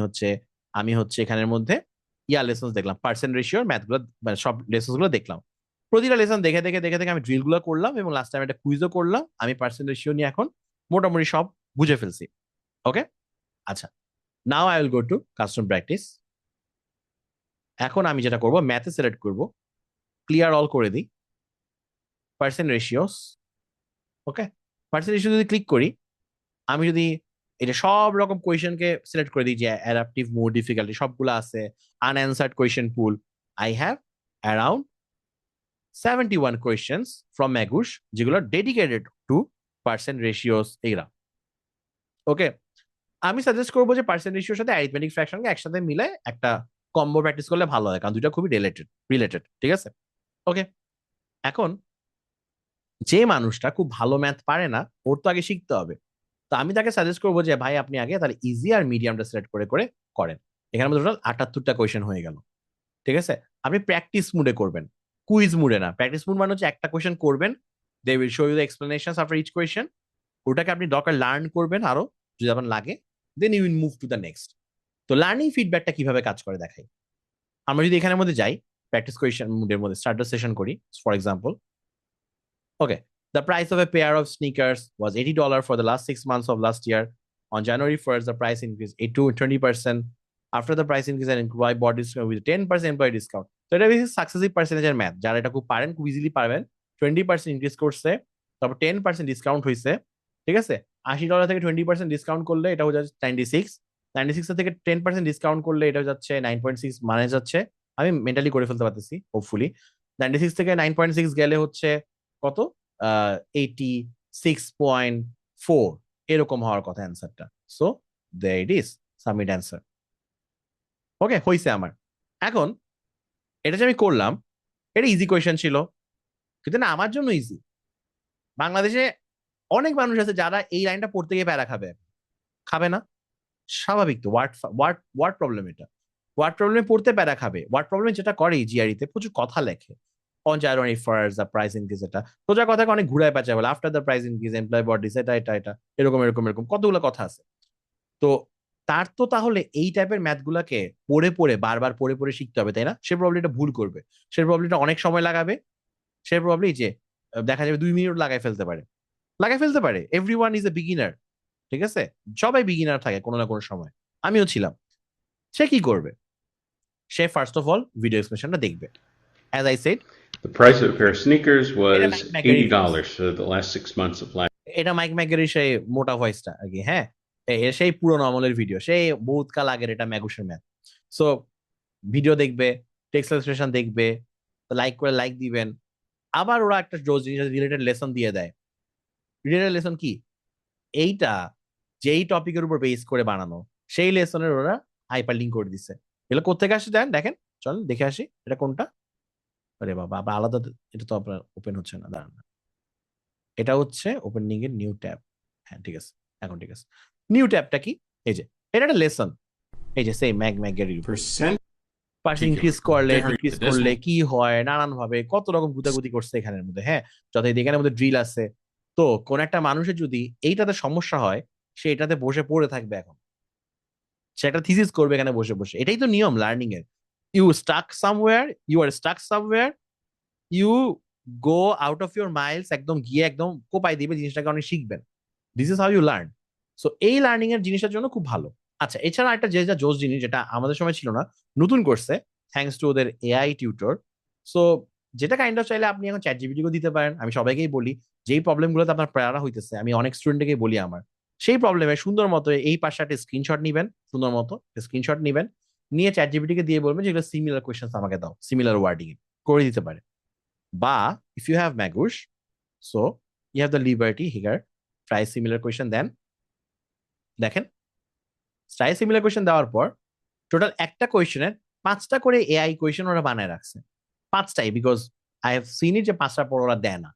হচ্ছে এখানের মধ্যে লেসনস দেখলাম, পার্সেন্ট রেশিওর ম্যাথগুলো, মানে সব লেসন্স গুলো দেখলাম। প্রতিটা লেসন দেখে দেখে দেখে দেখে আমি ড্রিল গুলো করলাম, এবং লাস্ট টাইম একটা কুইজও করলাম। আমি পার্সেন্ট রেশিও নিয়ে এখন মোটামুটি সব বুঝে ফেলছি। ওকে, আচ্ছা, now I will go to custom practice. এখন আমি যেটা করবো, ম্যাথে সিলেক্ট করব, ক্লিয়ার অল করে দিই, পার্সেন্ট রেশিওস। ওকে, পার্সেন্ট রেশিও যদি ক্লিক করি, আমি যদি এটা সব রকম কোয়েশনকে সিলেক্ট করে দিই, যে অ্যাডাপটিভ মোড, ডিফিকাল্টি সবগুলো আছে, unanswered question pool, I have around 71 questions from Magoosh, যেগুলো ডেডিকেটেড টু পার্সেন্ট রেশিওস এরা। ওকে, আমি সাজেস্ট করবো যে পার্সেন্ট রেশিওর সাথে অ্যারিথমেটিক ফ্র্যাকশনকে একসাথে মিলে একটা কম্বো প্র্যাকটিস করলে ভালো হয়, কারণ দুইটা খুবই রিলেটেড, ঠিক আছে? ওকে, এখন যে মানুষটা খুব ভালো ম্যাথ পারে না, ওর তো আগে শিখতে হবে। তো আমি তাকে সাজেস্ট করবো যে ভাই আপনি আগে তাহলে ইজি আর মিডিয়ামটা সিলেক্ট করে করে করেন। এখানে মধ্যে টোটাল 78টা কোয়েশন হয়ে গেল, ঠিক আছে? আপনি প্র্যাকটিস মুডে করবেন, কুইজ মুডে না। প্র্যাকটিস মুড মানে হচ্ছে একটা কোয়েশন করবেন, they will show you the explanations after each question. ওটাকে আপনি দরকার লার্ন করবেন আরো, যদি আপনার লাগে, then you will move to the next. তো লার্নিং ফিডব্যাকটা কিভাবে কাজ করে দেখাই। আমরা যদি এখানের মধ্যে যাই, প্র্যাকটিস কোয়েশন মুডের মধ্যে স্টার্টার সেশন করি, for example, okay. The price of a pair of sneakers was $80 for the last 6 months of last year. On January 1st, the price increased 20%. After the price increase, an employee bought discount with 10% employee discount. So এটা বেশি successive পার্সেন্টেজের math, যারা এটা খুব পারেন, খুব easily পারবেন। 20% increase করছে, তারপর 10% ডিসকাউন্ট হয়েছে, ঠিক আছে? $80 থেকে 20% ডিসকাউন্ট করলে এটা হয়ে যাচ্ছে 96। 96 থেকে 10% ডিসকাউন্ট করলে এটা হয়ে যাচ্ছে 9.6, মানে যাচ্ছে, আমি মেন্টালি করে ফেলতে পারতেছি হোপফুলি। 96 থেকে 9.6 গেলে হচ্ছে কত? 86.4 এরকম হওয়ার কথা অ্যান্সারটা। So there it is, submit answer. Okay, হয়েছে আমার। এখন এটা যে আমি করলাম, এটা ইজি কোয়েশ্চেন ছিল, কিন্তু না আমার জন্য ইজি। বাংলাদেশে অনেক মানুষ আছে যারা এই লাইনটা পড়তে গিয়ে প্যারা খাবে, খাবে না? স্বাভাবিক তো। ওয়ার্ড প্রবলেম এটা। ওয়ার্ড প্রবলেমে পড়তে প্যারা খাবে। ওয়ার্ড প্রবলেম যেটা করে জিআরইতে প্রচুর কথা লেখে। On January first the price increase, এটা সোজা কথাকে অনেক ঘুরায় পেঁচায় বলে, after the price increase employ bodies, এটা এটা এটা এরকম এরকম এরকম কতগুলো কথা আছে। তো তার তো তাহলে এই টাইপের ম্যাথ গুলাকে পড়ে পড়ে বারবার পড়ে পড়ে শিখতে হবে, তাই না? সে প্রবলেম এটা ভুল করবে, সে প্রবলেমটা অনেক সময় লাগাবে, সে প্রবলেম যে দেখা যাবে 2 মিনিট লাগাই ফেলতে পারে। এভরিওয়ান ইজ এ বিগিনার, ঠিক আছে? সবাই বিগিনার থাকে কোনো না কোনো সময়, আমিও ছিলাম। সে কি করবে? সে ফার্স্ট অফ অল ভিডিও এক্সপ্লেনেশনটা দেখবে। As I said, The price of a pair of sneakers এটা was Mike McGarry $80 for the last 6 months of last. এটা মাইক ম্যাগারি সেই মোটা ভয়েসটা আর কি, হ্যাঁ। সেই পুরোনো আমলের ভিডিও, সেই বহুত কাল আগের, এটা ম্যাগুসের ম্যাথ। সো ভিডিও দেখবে, টেক্সট এক্সপ্রেশন দেখবে, লাইক করে লাইক দিবেন। আবার ওরা একটা জোস জিনিস রিলেটেড লেসন দিয়ে দেয়। রিলেটেড লেসন কি? এইটা যেই টপিকের উপর বেস করে বানানো, সেই লেসনের ওরা হাইপার লিঙ্ক করে দিছে। এগুলো কোথেকে আসে দেন, দেখেন, চলেন দেখে আসি এটা কোনটা। আরে বাবা, আবার আলাদা, এটা তো আপনার ওপেন হচ্ছে না, দাঁড়ান। এটা হচ্ছে ওপেনিং এর নিউ ট্যাব। হ্যাঁ ঠিক আছে, এখন ঠিক আছে। নিউ ট্যাবটা কি? এই যে এটা একটা লেসন, এই যে সেই ম্যাগের Percent. পার্সেন্ট ইনক্রিজ করলে There, ডিক্রিজ the করলে decimal. কি হয়, নানান ভাবে কত রকম গুতাগুতি করছে এখানের মধ্যে, হ্যাঁ। যত এখানের মধ্যে ড্রিল আছে। তো কোন একটা মানুষের যদি এইটাতে সমস্যা হয়, সে এটাতে বসে পড়ে থাকবে এখন, সে একটা থিসিস করবে এখানে বসে বসে। এটাই তো নিয়ম লার্নিং এর। You are stuck somewhere, you go out of your miles, একদম গিয়ে একদম কোপাই দিবে জিনিসটাকে, অনেক শিখবেন। This is how you learn. So এই লার্নিং এর জিনিসের জন্য খুব ভালো। আচ্ছা, এছাড়া একটা যে যা জোস জিনিস, যেটা আমাদের সময় ছিল না, নতুন করছে থ্যাঙ্কস টু ওদের এআই টিউটর। সো যেটা কাইন্ড অফ চাইলে আপনি এখন চ্যাট জিপিটিকেও দিতে পারেন। আমি সবাইকেই বলি যেই প্রবলেমগুলোতে আপনার প্যারা হইতেছে, আমি অনেক স্টুডেন্টকেই বলি আমার সেই প্রবলেমে সুন্দর মতো এই পাশে একটা স্ক্রিনশট নিবেন, সুন্দর মতো স্ক্রিনশট নিবেন, নিয়ে চ্যাট জিপিটিকে দিয়ে বলবেন যেগুলো সিমিলার কোয়েশ্চেন আমাকে দাও, সিমিলার ওয়ার্ডিং করে দিতে পারে। বা if you have Magoosh, so you have the liberty here, try similar question then. দেখেন ট্রাই সিমিলার কোয়েশ্চেন দেওয়ার পর টোটাল একটা কোয়েশ্চেনের 5টা করে এআই কোয়েশ্চেন ওরা বানায় রাখছে। 5টাই, because I have seen it যে 5টার পর ওরা দেয় না।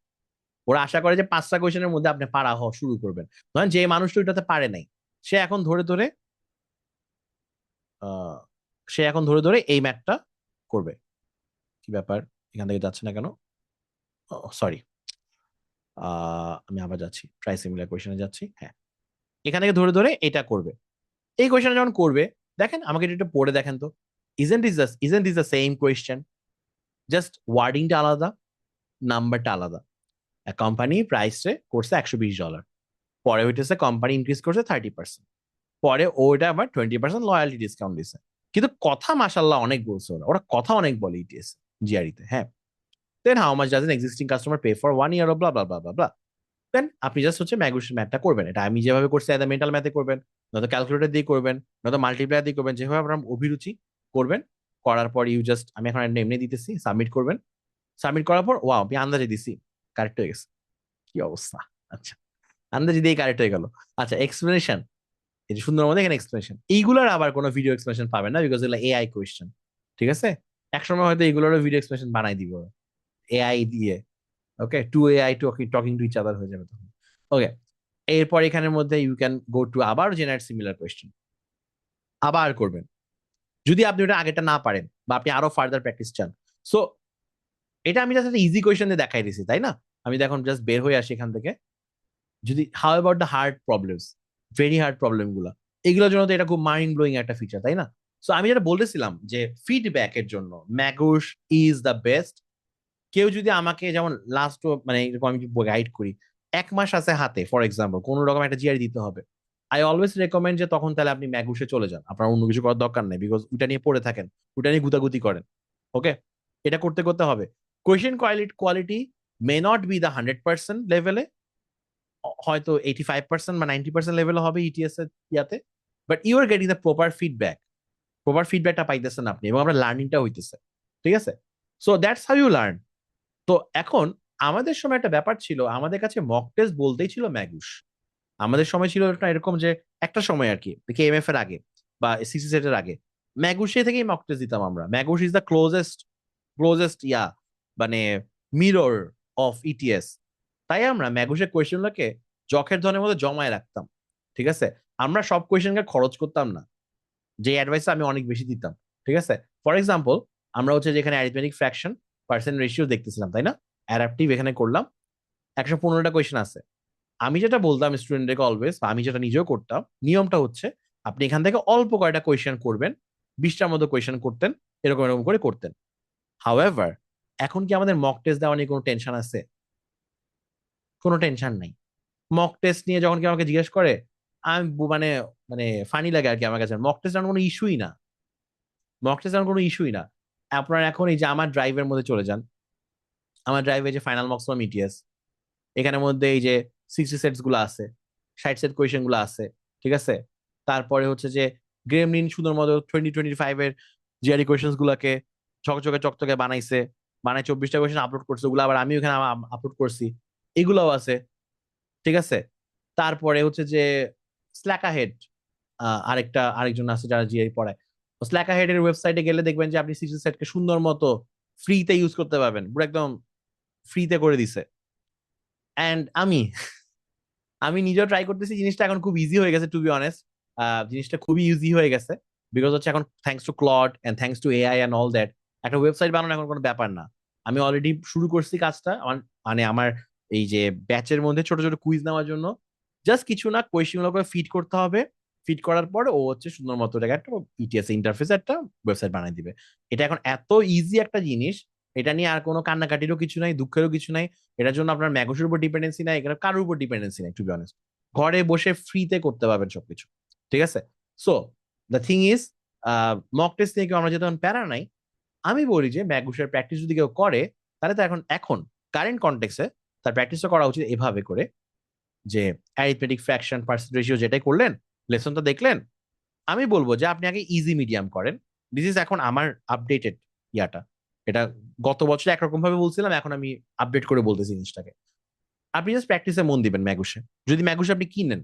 ওরা আশা করে যে 5টা কোয়েশ্চেনের মধ্যে আপনি পারা হওয়া শুরু করবেন। ধরেন যে মানুষটা ওইটাতে পারে নাই, সে এখন ধরে ধরে আহ, সে এখন ধরে ধরে এই ম্যাথটা করবে। কি ব্যাপার, এখান থেকে যাচ্ছে না কেন? সরি, আমি আবার যাচ্ছি, ট্রাই সিমিলার কোয়েশ্চেনে যাচ্ছি। হ্যাঁ, এখান থেকে ধরে ধরে এটা করবে। এই কোয়েশ্চেন যখন করবে, দেখেন আমাকে এটা একটু পড়ে দেখেন তো, isn't is the same question, just ওয়ার্ডিংটা আলাদা, নাম্বারটা আলাদা। কোম্পানি প্রাইসে করছে $120, পরে হইতেছে কোম্পানি ইনক্রিজ করছে 30%, পরে ওইটা আবার 20% লয়ালিটি ডিসকাউন্ট দিছে। কিন্তু কথা মাশাল্লাহ অনেক বলছে, ওরা ওরা কথা অনেক বলে ইটিএস জিআরিতে। হ্যাঁ, then how much does an existing customer pay for 1 year of blah blah blah blah blah. Then আপনি জাস্ট হচ্ছে ম্যাগুস ম্যাথটা করবেন। এটা আমি যেভাবে করছি এত মেন্টাল ম্যাথে করবেন, নয়তো ক্যালকুলেটর দিয়ে করবেন, নয়তো মাল্টিপ্লায়ার দিয়ে করবেন, যেভাবে আপনার অভিরুচি করবেন। করার পর ইউ জাস্ট, আমি এখন একটা এমনি দিতেছি, সাবমিট করবেন। সাবমিট করার পর ওয়াও, আমি আন্দাজে দিছি, কারেক্ট হয়ে গেছে। কি অবস্থা! আচ্ছা, আন্দাজে দিয়ে কারেক্ট হয়ে গেল। আচ্ছা, এক্সপ্লেনেশন, এই যে সুন্দর মধ্যে এখানে এক্সপ্লেনেশন, এইগুলোর আবার কোনো ভিডিও এক্সপ্লেনেশন পাবেন না, বিকজ এগুলো এআই কোয়েশ্চেন। ঠিক আছে, একসময় হয়তো এগুলোরও ভিডিও এক্সপ্লেনেশন বানাই দিব এআই দিয়ে। Okay, to AI talking to each other হয়ে যাবে তখন। ওকে, এরপর এখানের মধ্যে ইউ ক্যান গো টু আবার জেনারেট সিমিলার কোয়েশ্চেন, আবার করবেন। যদি আপনি ওটা আগেটা না পারেন বা আপনি আরো ফার্দার প্র্যাকটিস চান, সো এটা আমি জাস্ট একটা ইজি কোয়েশ্চেন দিয়ে দেখাই দিছি, তাই না? আমি দেখুন জাস্ট বের হয়ে আসি এখান থেকে। যদি how about the hard problems, very hard problem গুলা, এগুলোর জন্য তো এটা খুব মাইন্ড ব্লোয়িং একটা ফিচার, তাই না? সো আমি যেটা বলতেছিলাম যে ফিডব্যাকের জন্য ম্যাগুস ইজ দ্য বেস্ট। কেউ যদি আমাকে যেমন লাস্ট, মানে এরকম আমি গাইড করি, 1 মাস আছে হাতে, ফর এক্সাম্পল কোন রকম একটা জিআর দিতে হবে, আই অলওয়েজ রেকমেন্ড যে তখন তাহলে আপনি ম্যাগুসে চলে যান, আপনার অন্য কিছু করার দরকার নেই, বিকজ ওটা নিয়ে পড়ে থাকেন, ওটা নিয়ে গুতাগুতি করেন। ওকে, এটা করতে করতে হবে। Question quality may not be the 100% লেভেলে, হয়তো 85% বা 90% লেভেলে হবে ইটিএস এর ইয়াতে, but you are getting the proper ফিডব্যাকটা পাইতেছেন আপনি, এবং আপনার লার্নিংটা হইতেছে। ঠিক আছে, so that's how you learn. তো এখন আমাদের সময় একটা ব্যাপার ছিল, আমাদের কাছে মক টেস্ট বলতেই ছিল ম্যাগুস। আমাদের সময় ছিল একটা এরকম যে একটা সময় আর কি, কেএমএফ এর আগে বা সিসি সেট এর আগে, ম্যাগুসে থেকেই মক টেস্ট দিতাম আমরা। ম্যাগুস ইজ দ্য ক্লোজেস্ট মানে মিরর অফ ইটিএস। তাই আমরা ম্যাগুসের কোয়েশ্চেনগুলোকে জখের ধনের মধ্যে জমায় রাখতাম। ঠিক আছে, আমরা সব কোয়েশ্চেনকে খরচ করতাম না, যে অ্যাডভাইস আমি অনেক বেশি দিতাম। ঠিক আছে, ফর এক্সাম্পল আমরা হচ্ছে যেখানে অ্যারিথমেটিক ফ্র্যাকশন পার্সেন্ট রেশিও দেখতেছিলাম, তাই না? অ্যাডাপটিভ এখানে করলাম, 115টা কোয়েশ্চেন আছে। আমি যেটা বলতাম স্টুডেন্টদেরকে অলওয়েজ, আমি যেটা নিজেও করতাম, নিয়মটা হচ্ছে আপনি এখান থেকে অল্প কয়টা কোয়েশ্চেন করবেন, 20টার মতো কোয়েশ্চেন করতেন, এরকম এরকম করে করতেন। হাউএভার, এখন কি আমাদের মক টেস্ট দেওয়া নিয়ে কোনো টেনশন আছে? কোনো টেনশন নাই। মক টেস্ট নিয়ে যখন কেউ আমাকে জিজ্ঞেস করে, আমি মানে মানে ফানি লাগে আর কি আমার কাছে। মক টেস্ট কোনো ইস্যুই না, মক টেস্ট কোনো ইস্যুই না। আপনার এখন এই যে আমার ড্রাইভের মধ্যে চলে যান, আমার ড্রাইভে যে ফাইনাল মার্কস ফ্রম ইটিএস, এখানের মধ্যে এই যে 60 সেটস গুলো আছে, 60 সেট কোয়েশ্চেন গুলো আছে। ঠিক আছে, তারপরে হচ্ছে যে গ্রেমলিন সুন্দর মতো 2025 এর জিআরই কোয়েশ্চেন গুলাকে চকচকে চকচকে বানাইছে, বানাই 24টা কোয়েশ্চেন আপলোড করছে, ওগুলো আবার আমি ওখানে আপলোড করছি, এগুলোও আছে। ঠিক আছে, তারপরে হচ্ছে যে স্ল্যাকা হেড, আরেকজন আছে যারা জিআই পড়ায়। স্ল্যাকা হেড এর ওয়েবসাইটে গেলে দেখবেন যে আপনি 60 সেটকে সুন্দর মতো ফ্রিতে ইউজ করতে পারবেন, পুরো একদম ফ্রিতে করে দিছে। অ্যান্ড আমি আমি নিজেও ট্রাই করতেছি, জিনিসটা এখন খুব ইজি হয়ে গেছে, টু বি অনেস্ট। জিনিসটা খুবই ইজি হয়ে গেছে, বিকজ হচ্ছে এখন thanks to Claude and thanks to AI and all that, একটা ওয়েবসাইট বানানো এখন কোনো ব্যাপার না। আমি অলরেডি শুরু করছি কাজটা, মানে আমার এই যে ব্যাচের মধ্যে ছোট ছোট কুইজ নেওয়ার জন্য। জাস্ট কিছু না, কোয়েশ্চেন গুলো ফিট করতে হবে, ফিট করার পর ও হচ্ছে সুন্দর মতো এটাকে একটা ইটিএস ইন্টারফেস একটা ওয়েবসাইট বানিয়ে দিবে। এটা এখন এত ইজি একটা জিনিস, এটা নিয়ে আর কোনো কান্নাকাটিরও কিছু নাই, দুঃখেরও কিছু নাই। এটার জন্য আপনার ম্যাগুসের উপর ডিপেন্ডেন্সি নাই, এখানে কারোর উপর ডিপেন্ডেন্সি নাই, টু বি অনেস্ট। ঘরে বসে ফ্রিতে করতে পারবেন সবকিছু। ঠিক আছে, so the thing is, mock test নিয়ে কেউ আমরা যেমন প্যারা নাই, আমি বলি যে ম্যাগুসের প্র্যাকটিস যদি কেউ করে, তাহলে তো এখন কারেন্ট কনটেক্সে তার প্র্যাকটিসটা করা উচিত এভাবে করে যে অ্যারিথমেটিক ফ্র্যাকশন পার্সেন্ট রেশিও যেটাই করলেন, লেসনটা দেখলেন, আমি বলবো যে আপনি আগে ইজি মিডিয়াম করেন। দিস ইজ এখন আমার আপডেটেড ইয়াটা, এটা গত বছর একরকম ভাবে বলছিলাম, এখন আমি আপডেট করে বলতেছি জিনিসটাকে। আপনি জাস্ট প্র্যাকটিসে মন দিবেন ম্যাগুসে। যদি ম্যাগুসে আপনি কিনেন,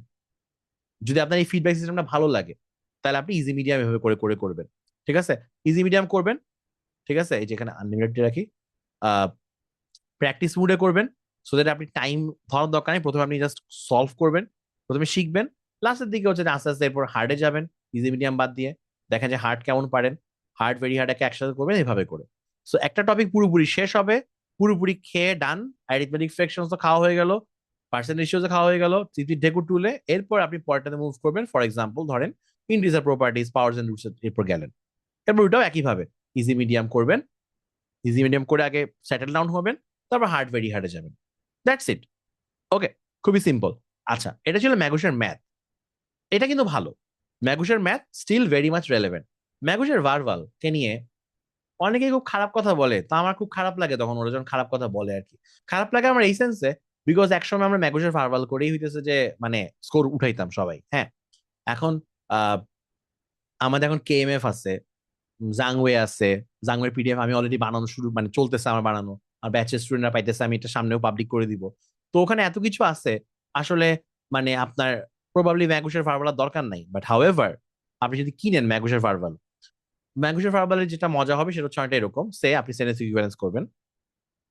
যদি আপনার এই ফিডব্যাক সিস্টেমটা ভালো লাগে, তাহলে আপনি ইজি মিডিয়াম এভাবে করে করে করবেন। ঠিক আছে, ইজি মিডিয়াম করবেন। ঠিক আছে, এই যেখানে আনলিমিটেড রাখি, প্র্যাকটিস মুডে করবেন, সো দ্যাট আপনি টাইম ধরার দরকার নেই। প্রথমে আপনি জাস্ট সলভ করবেন, প্রথমে শিখবেন, লাস্টের দিকে হচ্ছে যে আস্তে আস্তে এরপর হার্ডে যাবেন, ইজি মিডিয়াম বাদ দিয়ে দেখেন যে হার্ড কেমন পারেন, হার্ড ভেরি হার্ডকে একসাথে করবেন এইভাবে করে। সো একটা টপিক পুরোপুরি শেষ হবে, পুরোপুরি খেয়ে ডান, অ্যারিথমেটিক ফ্র্যাকশনস তো খাওয়া হয়ে গেল, পার্সেন্ট রেশিওস খাওয়া হয়ে গেল, তৃতীয় ঢেকুর তুলে এরপর আপনি পরেরটাতে মুভ করবেন। ফর এক্সাম্পল ধরেন integer properties, powers and roots, এরপর গেলেন। এরপর ওটাও একইভাবে ইজি মিডিয়াম করবেন, ইজি মিডিয়াম করে আগে সেটেল ডাউন হবেন, তারপর হার্ড ভেরি হার্ডে যাবেন। That's it. ওকে, খুবই সিম্পল। আচ্ছা, এটা ছিল ম্যাগুসের ম্যাথ। এটা কিন্তু ভালো, ম্যাগুসের math still very much relevant. ম্যাগুসের ভার্বাল কে নিয়ে অনেকে খুব খারাপ কথা বলে, তো আমার খুব খারাপ লাগে তখন ওরা যখন খারাপ কথা বলে আর কি। খারাপ লাগে আমার এই সেন্সে, বিকজ একসময় আমরা ম্যাগুসের ভার্বাল করেই হইতেছে যে মানে স্কোর উঠাইতাম সবাই। হ্যাঁ, এখন আহ আমাদের এখন কেএমএফ আছে, জাংওয়ে আছে, জাংওয়ের পিডিএফ আমি অলরেডি বানানো শুরু, মানে চলতেছে আমার বানানো, আর ব্যাচের স্টুডেন্টরা পাইতেছে, আমি এটা সামনেও পাবলিক করে দিব। তো ওখানে এত কিছু আছে আসলে, মানে আপনার প্রবাবলি ম্যাগুসের ভার্বাল দরকার নাই, বাট হাউএভার আপনি যদি কিনেন ম্যাগুসের ভার্বাল, ম্যাগুসের ভার্বালের যেটা মজা হবে সেটা হচ্ছে অনেকটা এরকম, সে আপনি সেন্টেন্স ইকুইভ্যালেন্স করবেন,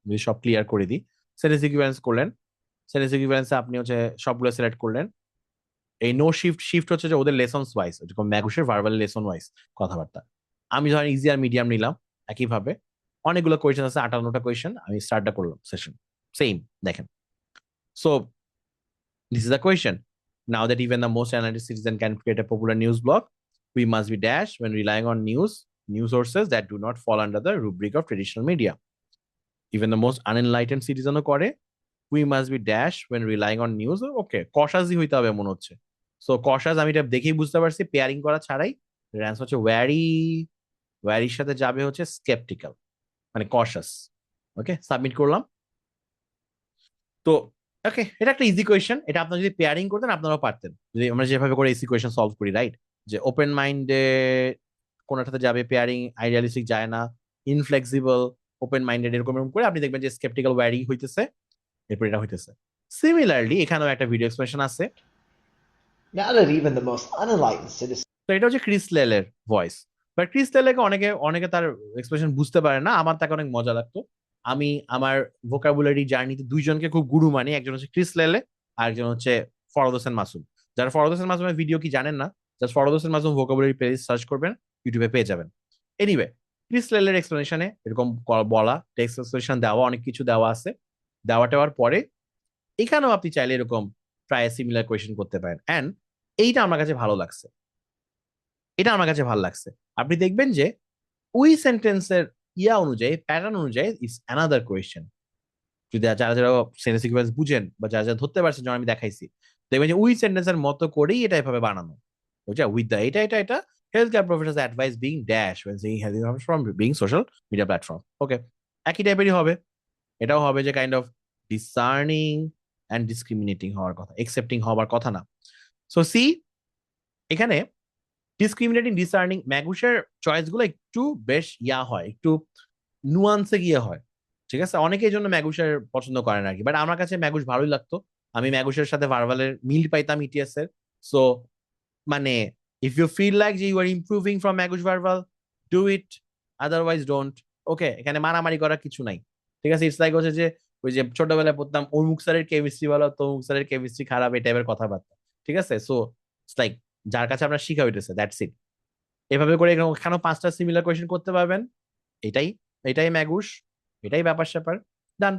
যদি সব ক্লিয়ার করে দিই। সেন্টেন্স ইকুইভ্যালেন্স করলেন, সেন্টেন্স ইকুইভ্যালেন্সে আপনি হচ্ছে সবগুলো সিলেক্ট করলেন। এই নো শিফট, শিফট হচ্ছে যে ওদের লেসনস ওয়াইজ, যেরকম ম্যাগুসের ভার্বাল লেসন ওয়াইজ কথাবার্তা। আমি ধরেন ইজি আর মিডিয়াম নিলাম, একইভাবে অনেকগুলো কোয়েশ্চেন আছে, 58টা কোয়েশ্চেন, আমি স্টার্টটা করলাম সেশন সেম, দেখেন। So this is the question. Now that even the most analytic citizen can create a popular news blog, we must be dash when relying on news sources that do not fall under the rubric of traditional media. Even the most unenlightened citizen করে, we must be dash when relying on news. ওকে, কশাসই হইতে হবে মনে হচ্ছে। So কশাস আমি এটা দেখেই বুঝতে পারছি, পেয়ারিং করা ছাড়াই অ্যান্সার হচ্ছে ওয়ারি, ওয়ারির সাথে যাবে হচ্ছে স্কেপটিক্যাল, মানে কশাস। ওকে, সাবমিট করলাম। তো ওকে, এটা একটা ইজি কোয়েশ্চেন, এটা আপনারা যদি পেয়ারিং করতেন আপনারাও পারতেন, যদি আমরা যেভাবে করে ইজি কোয়েশ্চেন সলভ করি, রাইট? যে ওপেন মাইন্ডে কোনটাতে যাবে, পেয়ারিং আইডিয়ালিস্টিক যায় না, ইনফ্লেক্সিবল, ওপেন মাইন্ডেড, এরকম এরকম করে আপনি দেখবেন যে স্কেপটিক্যাল ওয়ারি হইতেছে, এরপর এটা হইতেছে। সিমিলারলি এখানেও একটা ভিডিও এক্সপ্রেশন আছে। Now that even the most unenlightened citizen তো এটা হচ্ছে ক্রিস লেলের ভয়েস, বাট ক্রিস লেলেকে অনেকে অনেকে তার এক্সপ্রেশন বুঝতে পারে না, আমার তাকে অনেক মজা লাগতো। আমি আমার ভোকাবুলারি জার্নিতে দুইজনকে খুব গুরু মানি, একজন হচ্ছে ক্রিস লেলে, আর একজন হচ্ছে ফরহাদ হোসেন মাসুম। যারা ফরহাদ হোসেন মাসুমের ভিডিও কি জানেন না, just Farhad Hossain Masum vocabulary page search করবেন, ইউটিউবে পেয়ে যাবেন। এনিওয়ে, ক্রিস লেলের এক্সপ্লেনেশনে এরকম বলা, টেক্সট এক্সপ্লেনেশন দেওয়া, অনেক কিছু দেওয়া আছে। দেওয়া টেওয়ার পরে এখানেও আপনি চাইলে এরকম প্রায় সিমিলার কোয়েশ্চেন করতে পারেন। অ্যান্ড এইটা আমার কাছে ভালো লাগছে, এটা আমার কাছে ভালো লাগছে। আপনি দেখবেন যে ওই সেন্টেন্সের ইয়া অনুযায়ী, প্যাটার্ন অনুযায়ী ইটস অ্যানাদার কোয়েশ্চেন। যদি যারা যারা সেন্টেন্স সিকোয়েন্স বুঝেন বা যারা যারা ধরতে পারছেন, যেমন আমি দেখাইছি, দেখবেন যে ওই সেন্টেন্সের মতো করেই এটা এভাবে বানানো, বুঝা, উইথ দ্য এটা এটা এটা health care professionals advice being dash when seeing health information from being social media platform. ওকে, একই টাইপেরই হবে। এটাও হবে যে কাইন্ড অফ ডিসার্নিং অ্যান্ড ডিসক্রিমিনেটিং হওয়ার কথা, একসেপ্টিং হওয়ার কথা না। সো সি, এখানে ডিসক্রিমিনেটিং, ডিসার্নিং, ম্যাগুসের চয়েস গুলো একটু বেশ ইয়া হয়, একটু নুয়ান্সে গিয়ে হয়। ঠিক আছে, অনেকে এই জন্য ম্যাগুসের পছন্দ করে না আর কি, বাট আমার কাছে ম্যাগুস ভালোই লাগতো। আমি ম্যাগুসের সাথে ভার্বালের মিল পাইতাম ইটিএস এর। সো মানে ইফ ইউ ফিল লাইক যে you are improving from Magoosh verbal, do it, otherwise don't. Okay, এখানে মারামারি করার কিছু নাই। ঠিক আছে, ইটস লাইক হচ্ছে যে ওই যে ছোটবেলায় পড়তাম অমুক স্যারের কেমিস্ট্রি ভালো, তমুক স্যারের কেমিস্ট্রি খারাপ, এই টাইপের কথাবার্তা। ঠিক আছে, সো ইটস লাইক যার কাছে আপনার শিখা হইতেছে, দ্যাটস ইট। এভাবে করে এখানেও 5টা সিমিলার কোয়েশ্চেন করতে পারবেন। এটাই এটাই ম্যাগুস, এটাই ব্যাপার স্যাপার, ডান।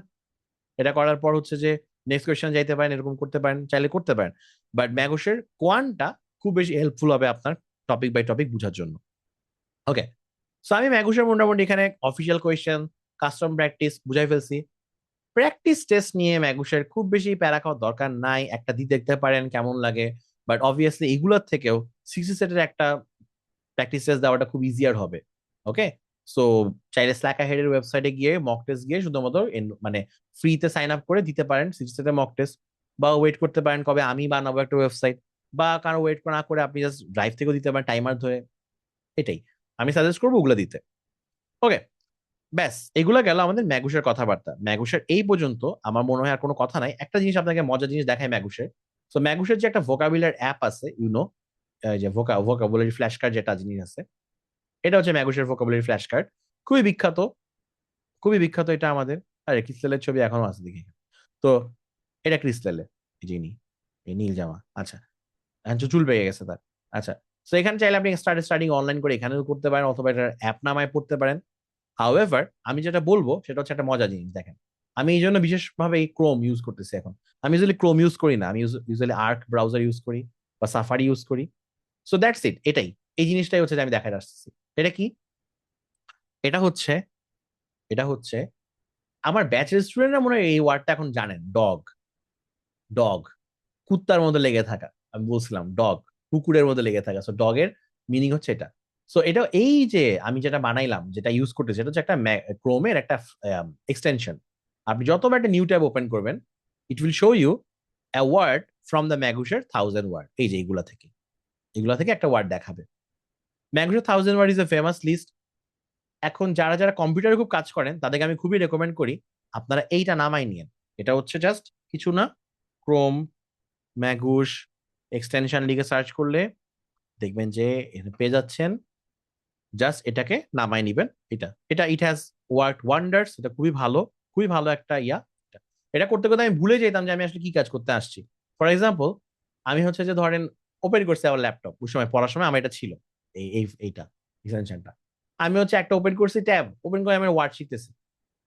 এটা করার পর হচ্ছে যে নেক্সট কোয়েশ্চেন যাইতে পারেন, এরকম করতে পারেন, চাইলে করতে পারেন। বাট ম্যাগুসের কোয়ানটা খুব বেশি হেল্পফুল হবে আপনার টপিক বাই টপিক বোঝার জন্য। ওকে, সো আমি ম্যাগুসের মোটামুটি এখানে অফিসিয়াল কোয়েশ্চেন, কাস্টম প্র্যাকটিস বুঝাই ফেলছি। প্র্যাকটিস টেস্ট নিয়ে ম্যাগুসের খুব বেশি প্যারা খাওয়ার দরকার নাই, একটা দিয়ে দেখতে পারেন কেমন লাগে। বাট অবভিয়াসলি এগুলোর থেকেও 60 সেটের একটা প্র্যাকটিস টেস্ট দেওয়াটা খুব ইজিয়ার হবে। ওকে, সো চাইলে স্ল্যাক হেডের ওয়েবসাইটে গিয়ে মক টেস্ট গিয়ে শুধুমাত্র মানে ফ্রিতে সাইন আপ করে দিতে পারেন সিরিজটাতে মক টেস্ট, বা ওয়েট করতে পারেন কবে আমি বানাবো একটা ওয়েবসাইট, বা কারো ওয়েট না করে আপনি জাস্ট ড্রাইভ থেকেও দিতে পারেন টাইমার ধরে। এটাই আমি সাজেস্ট করবো ওগুলো দিতে। ওকে, ব্যাস এগুলো গেল আমাদের ম্যাগুসের কথাবার্তা। ম্যাগুসের এই পর্যন্ত আমার মনে হয় আর কোনো কথা নাই। একটা জিনিস আপনাকে মজার জিনিস দেখায় ম্যাগুসের। তো ম্যাগুসের যে একটা ভোকাবুলারি অ্যাপ আছে যে ভোকাবুলারি ফ্ল্যাশ কার্ড যেটা জিনিস আছে, এটা হচ্ছে ম্যাগুসের ভোকাবুলারি ফ্ল্যাশ কার্ড। খুবই বিখ্যাত, খুবই বিখ্যাত এটা আমাদের। আরে ক্রিস্টালের ছবি এখনো আছে দেখি। তো এটা ক্রিস্টালের যিনি এই নীল জামা। আচ্ছা, এখন তো চুল পেয়ে গেছে তার। আচ্ছা, তো এখানে চাইলে আপনি স্টার্টিং অনলাইন করে এখানেও করতে পারেন, অথবা এটা অ্যাপ নামায় পড়তে পারেন। হাউএভার আমি যেটা বলবো সেটা হচ্ছে একটা মজার জিনিস দেখেন। আমি এই জন্য বিশেষভাবে এই ক্রোম ইউজ করতেছি এখন। আমি ইউজুয়ালি ক্রোম ইউজ করি না, আমি ইউজুয়ালি আর্ক ব্রাউজার ইউজ করি বা সাফারি ইউজ করি। So that's it. এটাই, এই জিনিসটাই হচ্ছে যে আমি দেখাতে আসতেছি। এটা কি? এটা হচ্ছে এটা হচ্ছে আমার ব্যাচের স্টুডেন্টরা মনে হয় এই ওয়ার্ডটা এখন জানেন। ডগ, ডগ কুত্তার মধ্যে লেগে থাকা। আমি বলছিলাম ডগ কুকুরের মধ্যে লেগে থাকা। সো ডগের মিনিং হচ্ছে এটা। সো এটা এই যে আমি যেটা বানাইলাম, যেটা ইউজ করতেছি, সেটা হচ্ছে একটা ক্রোমের একটা এক্সটেনশন। আপনি যতবার একটা নিউ ট্যাব ওপেন করবেন, it will show you a word from the ম্যাগুসের 1000 ওয়ার্ড। এই যে এগুলা থেকে একটা ওয়ার্ড দেখাবে। ম্যাগুসের 1000 word is a famous list. এখন যারা যারা কম্পিউটারে খুব কাজ করেন তাদেরকে আমি খুবই রেকমেন্ড করি আপনারা এইটা নামাই নিয়েন। এটা হচ্ছে জাস্ট কিছু না, ক্রোম ম্যাগুস এক্সটেনশন লিখে সার্চ করলে দেখবেন যে পেয়ে যাচ্ছেন। জাস্ট এটাকে নামাই নিবেন। এটা এটা ইট হ্যাজ ওয়ার্ক ওয়ান্ডার্স। এটা খুবই ভালো, খুবই ভালো একটা ইয়া। এটা করতে করতে আমি ভুলে যেতাম যে আমি আসলে কি কাজ করতে আসছি। ফর এক্সাম্পল, আমি হচ্ছে যে ধরেন ওপেন করছি আমার ল্যাপটপ, ওই সময় পড়ার সময় আমার এটা ছিল, এইটা এক্সটেনশনটা। আমি হচ্ছে একটা ওপেন করছি, ট্যাব ওপেন করে আমি ওয়ার্ড শিখতেছি।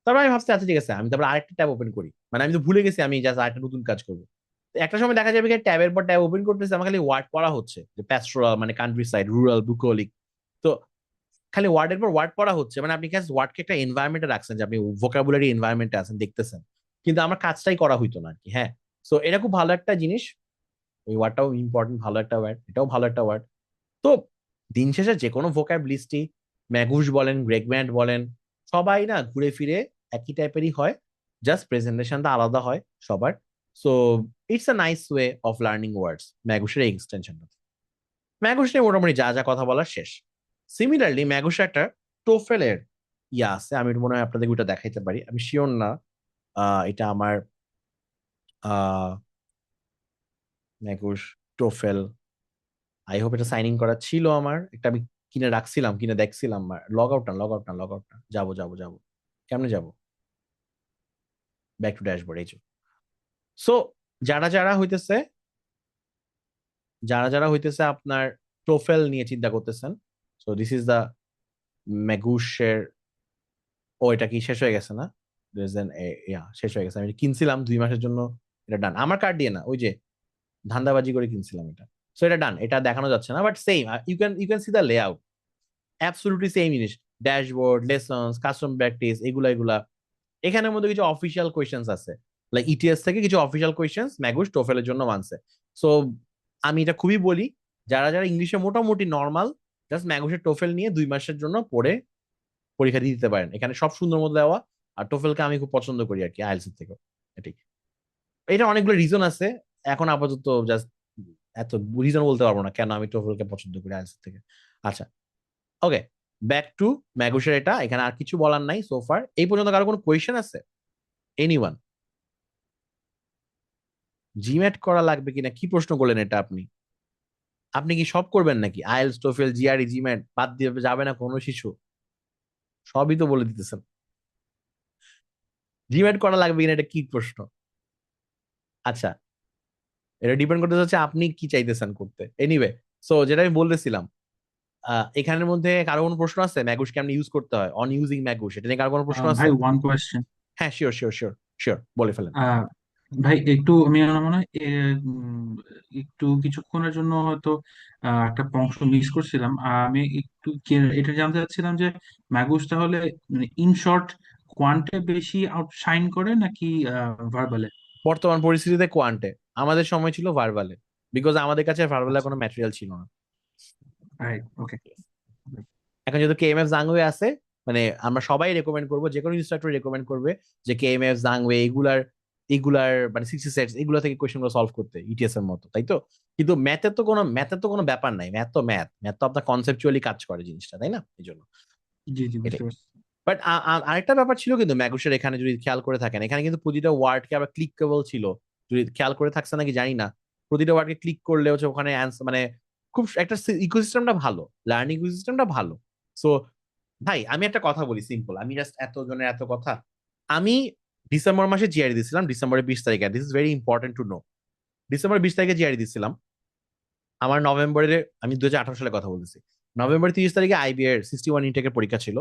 তারপর আমি ভাবছি আচ্ছা ঠিক আছে, আমি তারপর আরেকটা ট্যাব ওপেন করি, মানে আমি তো ভুলে গেছি আমি জাস্ট আরেকটা নতুন কাজ করবো। তো একটা সময় দেখা যাবে ট্যাবের পর ট্যাব ওপেন করতেছে, আমার খালি ওয়ার্ড পড়া হচ্ছে, যে প্যাস্টোরাল মানে কান্ট্রি সাইড, রুরাল, বুকলিক। তো খালি ওয়ার্ডের পর ওয়ার্ড পড়া হচ্ছে, মানে আপনি জাস্ট ওয়ার্ডকে একটা এনভায়রনমেন্টে রাখছেন, যে আপনি ভোকাবুলারি এনভায়রনমেন্টে আছেন, দেখতেছেন, কিন্তু আমার কাজটাই করা হইতো না আর কি। হ্যাঁ, সো এটা খুব ভালো একটা জিনিস। ওই ওয়ার্ডটাও ইম্পর্টেন্ট, ভালো একটা ওয়ার্ড, এটাও ভালো একটা ওয়ার্ড। তো দিন শেষে যে কোনো ভোকাব লিস্টই, ম্যাগুস বলেন, গ্রেগম্যান্ট বলেন, সবাই না ঘুরে ফিরে একই টাইপেরই হয়, জাস্ট প্রেজেন্টেশনটা আলাদা হয় সবার। So it's a nice way of learning words ম্যাগুসের এক্সটেনশনটা। ম্যাগুস নিয়ে মোটামুটি যা যা কথা বলার শেষ। সিমিলারলি ম্যাগুসের একটা টোফেলের ইয়া আছে, আমি মনে হয় আপনাদের ওইটা দেখাইতে পারি, আমি শিওর না। এটা আমার ম্যাগুস টোফেল, আই হোপ এটা সাইন ইন করা ছিল আমার একটা, আমি কিনে রাখছিলাম, কিনে দেখছিলাম। লগ আউট না, লগ আউট না, লগ আউট না, যাবো যাবো যাবো, কেমনে যাবো, ব্যাক টু ড্যাশবোর্ড, এই যে। সো যারা যারা হইতেছে যারা যারা হইতেছে আপনার টোফেল নিয়ে চিন্তা করতেছেন, সো দিস ইজ দ্য ম্যাগুসের। ও এটা কি শেষ হয়ে গেছে না? শেষ হয়ে গেছে। আমি এটা কিনছিলাম 2 মাসের জন্য। এটা ডান, আমার কার্ড দিয়ে না, ওই যে ধান্দাবাজি করে কিনছিলাম এটা। সো এটা ডান, এটা দেখানো যাচ্ছে না, but same you can see the layout, absolutely same জিনিস। ড্যাশবোর্ড, লেসনস, কাস্টম প্র্যাকটিস, এগুলা। এখানের মধ্যে কিছু অফিসিয়াল কোয়েশ্চেন্স আছে, লাইক ইটিএস থেকে কিছু অফিসিয়াল কোয়েশ্চেন্স ম্যাগুস টোফেলের জন্য মানছে। সো আমি এটা খুবই বলি, যারা যারা ইংলিশে মোটামুটি নর্মাল, জাস্ট ম্যাগুসের টোফেল নিয়ে 2 মাসের জন্য পড়ে পরীক্ষা দিয়ে দিতে পারেন। এখানে সব সুন্দর মতো দেওয়া। আর টোফেলকে আমি খুব পছন্দ করি আর কি, আইএলটিএস এর থেকে। এটাই, এটা অনেকগুলো রিজন আছে, এখন আপাতত জাস্ট এত রিজন বলতে পারবো না কেন আমি টোফেলকে পছন্দ করি আইএলটিএস থেকে। আচ্ছা, ওকে, ব্যাক টু ম্যাগুসের। এটা এখানে আর কিছু বলার নাই সোফার। এই পর্যন্ত কারো কোনো কোয়েশ্চেন আছে? এনিওয়ান? জিম্যাট করা লাগবে কিনা, কি প্রশ্ন করলেন এটা আপনি? আপনি কি সব করবেন নাকি? আইএলটিএস, টোফেল, জিআরই, জিম্যাট বাদ দিয়ে যাবে না কোনো শিশু? সবই তো বলে দিতেছেন। জিম্যাট করা লাগবে কিনা, এটা কি প্রশ্ন? আচ্ছা, এটা ডিপেন্ড করতে হচ্ছে আপনি কি চাইতেছেন করতে। এনিওয়ে, সো যেটা আমি বলতেছিলাম, এখানের মধ্যে কারো কোনো প্রশ্ন আছে? ম্যাগুস কেমন ইউজ করতে হয়, অন ইউজিং ম্যাগুস, এটা নিয়ে কারো কোনো প্রশ্ন আছে? ভাই ওয়ান কোয়েশ্চেন। হ্যাঁ, শিওর শিওর শিওর শিওর, বলে ফেলেন। ভাই একটু আমি আমার মনে হয় একটু কিছুক্ষণের জন্য হয়তো একটা অংশ মিস করছিলাম। আমি একটু এটা জানতে চাচ্ছিলাম যে ম্যাগুস তাহলে ইন শর্ট কোয়ান্টে বেশি আউটশাইন করে নাকি ভার্বালে? বর্তমান পরিস্থিতিতে কোয়ান্টে, আমাদের সময় ছিল ভার্বালে, বিকজ আমাদের কাছে ভার্বালে আচ্ছা, কোনো ম্যাটেরিয়াল ছিল না। রাইট, ওকে। এখন যেহেতু কেএমএফ জাঙ্গুয়ে আছে, মানে আমরা সবাই রেকমেন্ড করবো, যে কোনো ইনস্ট্রাক্টর রেকমেন্ড করবে যে কেএমএফ জাংওয়ে এগুলার মানে 60 সেটস এগুলো থেকে কোয়েশ্চেন গুলো সলভ করতে ইটিএস এর মতো, তাই তো? কিন্তু ম্যাথের তো কোনো ব্যাপার নাই, ম্যাথ তো ম্যাথ তো আপনার কনসেপচুয়ালি কাজ করে জিনিসটা, তাই না? এই জন্য জি জি, বুঝতে এটাই। পারছি। বাট আরেকটা ব্যাপার ছিল কিন্তু ম্যাগুসের, এখানে যদি খেয়াল করে থাকেন, এখানে কিন্তু প্রতিটা ওয়ার্ডকে আবার ক্লিকেবল ছিল, যদি খেয়াল করে থাকছে নাকি জানি না। প্রতিটা ওয়ার্ডকে ক্লিক করলে হচ্ছে ওখানে অ্যান্সার, মানে খুব একটা ইকোসিস্টেমটা ভালো, লার্নিং ইকোসিস্টেমটা ভালো। সো ভাই আমি একটা কথা বলি সিম্পল, আমি জাস্ট এত জনের এত কথা, আমি ডিসেম্বর মাসে জিআরই দিছিলাম, ডিসেম্বরের 20 তারিখে, this is very important to know. December 20 তারিখে জিআরই দিছিলাম। আমার নভেম্বরে, আমি 2018 সালে কথা বলতেছি, নভেম্বর 30 তারিখে আইবি এর 61 ইনটেকের পরীক্ষা ছিল।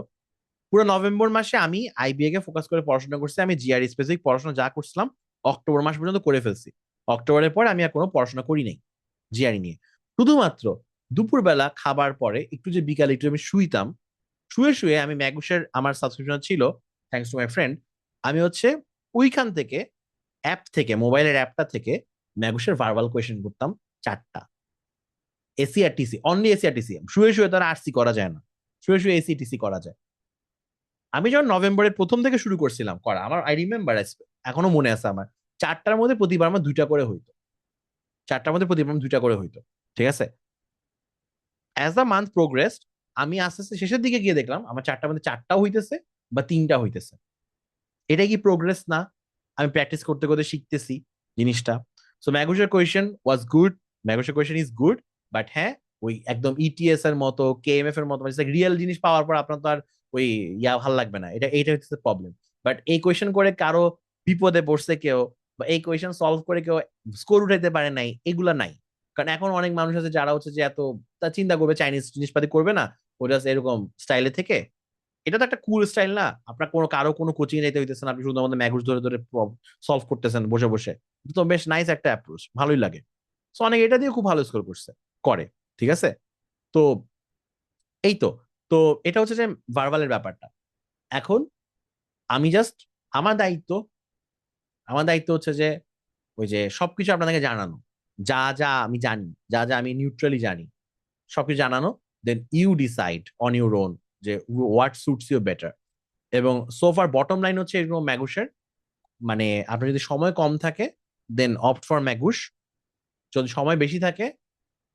পুরো নভেম্বর মাসে আমি আইবিএ কে ফোকাস করে পড়াশোনা করছি, আমি জিআরই স্পেসিফিক পড়াশোনা যা করছিলাম অক্টোবর মাস পর্যন্ত করে ফেলছি। অক্টোবরের পরে আমি আর কোনো পড়াশোনা করি নাই জিআরই নিয়ে। শুধুমাত্র দুপুরবেলা খাবার পরে একটু যে বিকালে একটু আমি শুইতাম, শুয়ে শুয়ে আমি ম্যাগুসের আমার সাবস্ক্রিপশন ছিল, থ্যাঙ্কস টু মাই ফ্রেন্ড, আমি হচ্ছে ওইখান থেকে অ্যাপ থেকে, মোবাইলের অ্যাপটা থেকে ম্যাগুসের ভার্বাল কোয়েশ্চেন করতাম 4টা। এসি আর টিসি, অনলি এসি আর টিসি, শুয়ে শুয়ে তারা আরসি করা যায় না, শুয়ে শুয়ে এসি টিসি করা যায়। আমি যখন নভেম্বরের প্রথম থেকে শুরু করছিলাম করা, আমার আই রিমেম্বার, এখনো মনে আছে আমার, 4টার মধ্যে প্রতিবার আমার 2টা করে হইতো, 4টার মধ্যে প্রতিবার আমার 2টা করে হইতো। ঠিক আছে, অ্যাজ দ্য মান্থ প্রোগ্রেসড, আমি আস্তে আস্তে শেষের দিকে গিয়ে দেখলাম আমার 4টার মধ্যে 4টাও হইতেছে বা 3টা হইতেছে। এটা কি প্রোগ্রেস না? আমি প্র্যাকটিস করতে করতে শিখতেছি জিনিসটা। সো ম্যাগুসের কোয়েশ্চেন ওয়াজ গুড, ম্যাগুসের কোয়েশ্চেন ইজ গুড, বাট হ্যাঁ, ওই একদম ইটিএস এর মতো কেএমএফ এর মতো রিয়েল জিনিস পাওয়ার পর আপনার তো আর ওই ভাল লাগবে না, এইটা হচ্ছে প্রবলেম। বাট এই কোয়েশ্চেন করে কারো বিপদে পড়ছে কেউ, বা এই কোয়েশ্চেন সলভ করে কেউ স্কোর উঠাইতে পারে নাই, এগুলা নাই। কারণ এখন অনেক মানুষ আছে যারা হচ্ছে যে এত তা চিন্তা করবে, চাইনিজ জিনিসপাতি করবে না, ওটা এরকম স্টাইলে থেকে। এটা তো একটা কুল স্টাইল না? আপনার কারো কোনো কোচিং যাইতে হইতেছে না, আপনি শুধু আমাদের ম্যাগুস ধরে ধরে সলভ করতেছেন বসে বসে। এটা তো বেশ নাইস একটা অ্যাপ্রোচ, ভালোই লাগে। সো অনেকে এটা দিয়ে খুব ভালো স্কোর করছে, করে। ঠিক আছে, তো এই তো, তো এটা হচ্ছে যে ভার্বালের ব্যাপারটা। এখন আমি জাস্ট, আমার দায়িত্ব আমার দায়িত্ব হচ্ছে যে ওই যে সবকিছু আপনাদেরকে জানানো, যা যা আমি জানি, যা যা আমি নিউট্রালি জানি, সবকিছু জানানো। Then you decide on your own যে হোয়াট সুটস ইউ বেটার। এবং সোফার বটম লাইন হচ্ছে এরকম ম্যাগুসের, মানে আপনার যদি সময় কম থাকে দেন অপ্ট ফর ম্যাগুস, যদি সময় বেশি থাকে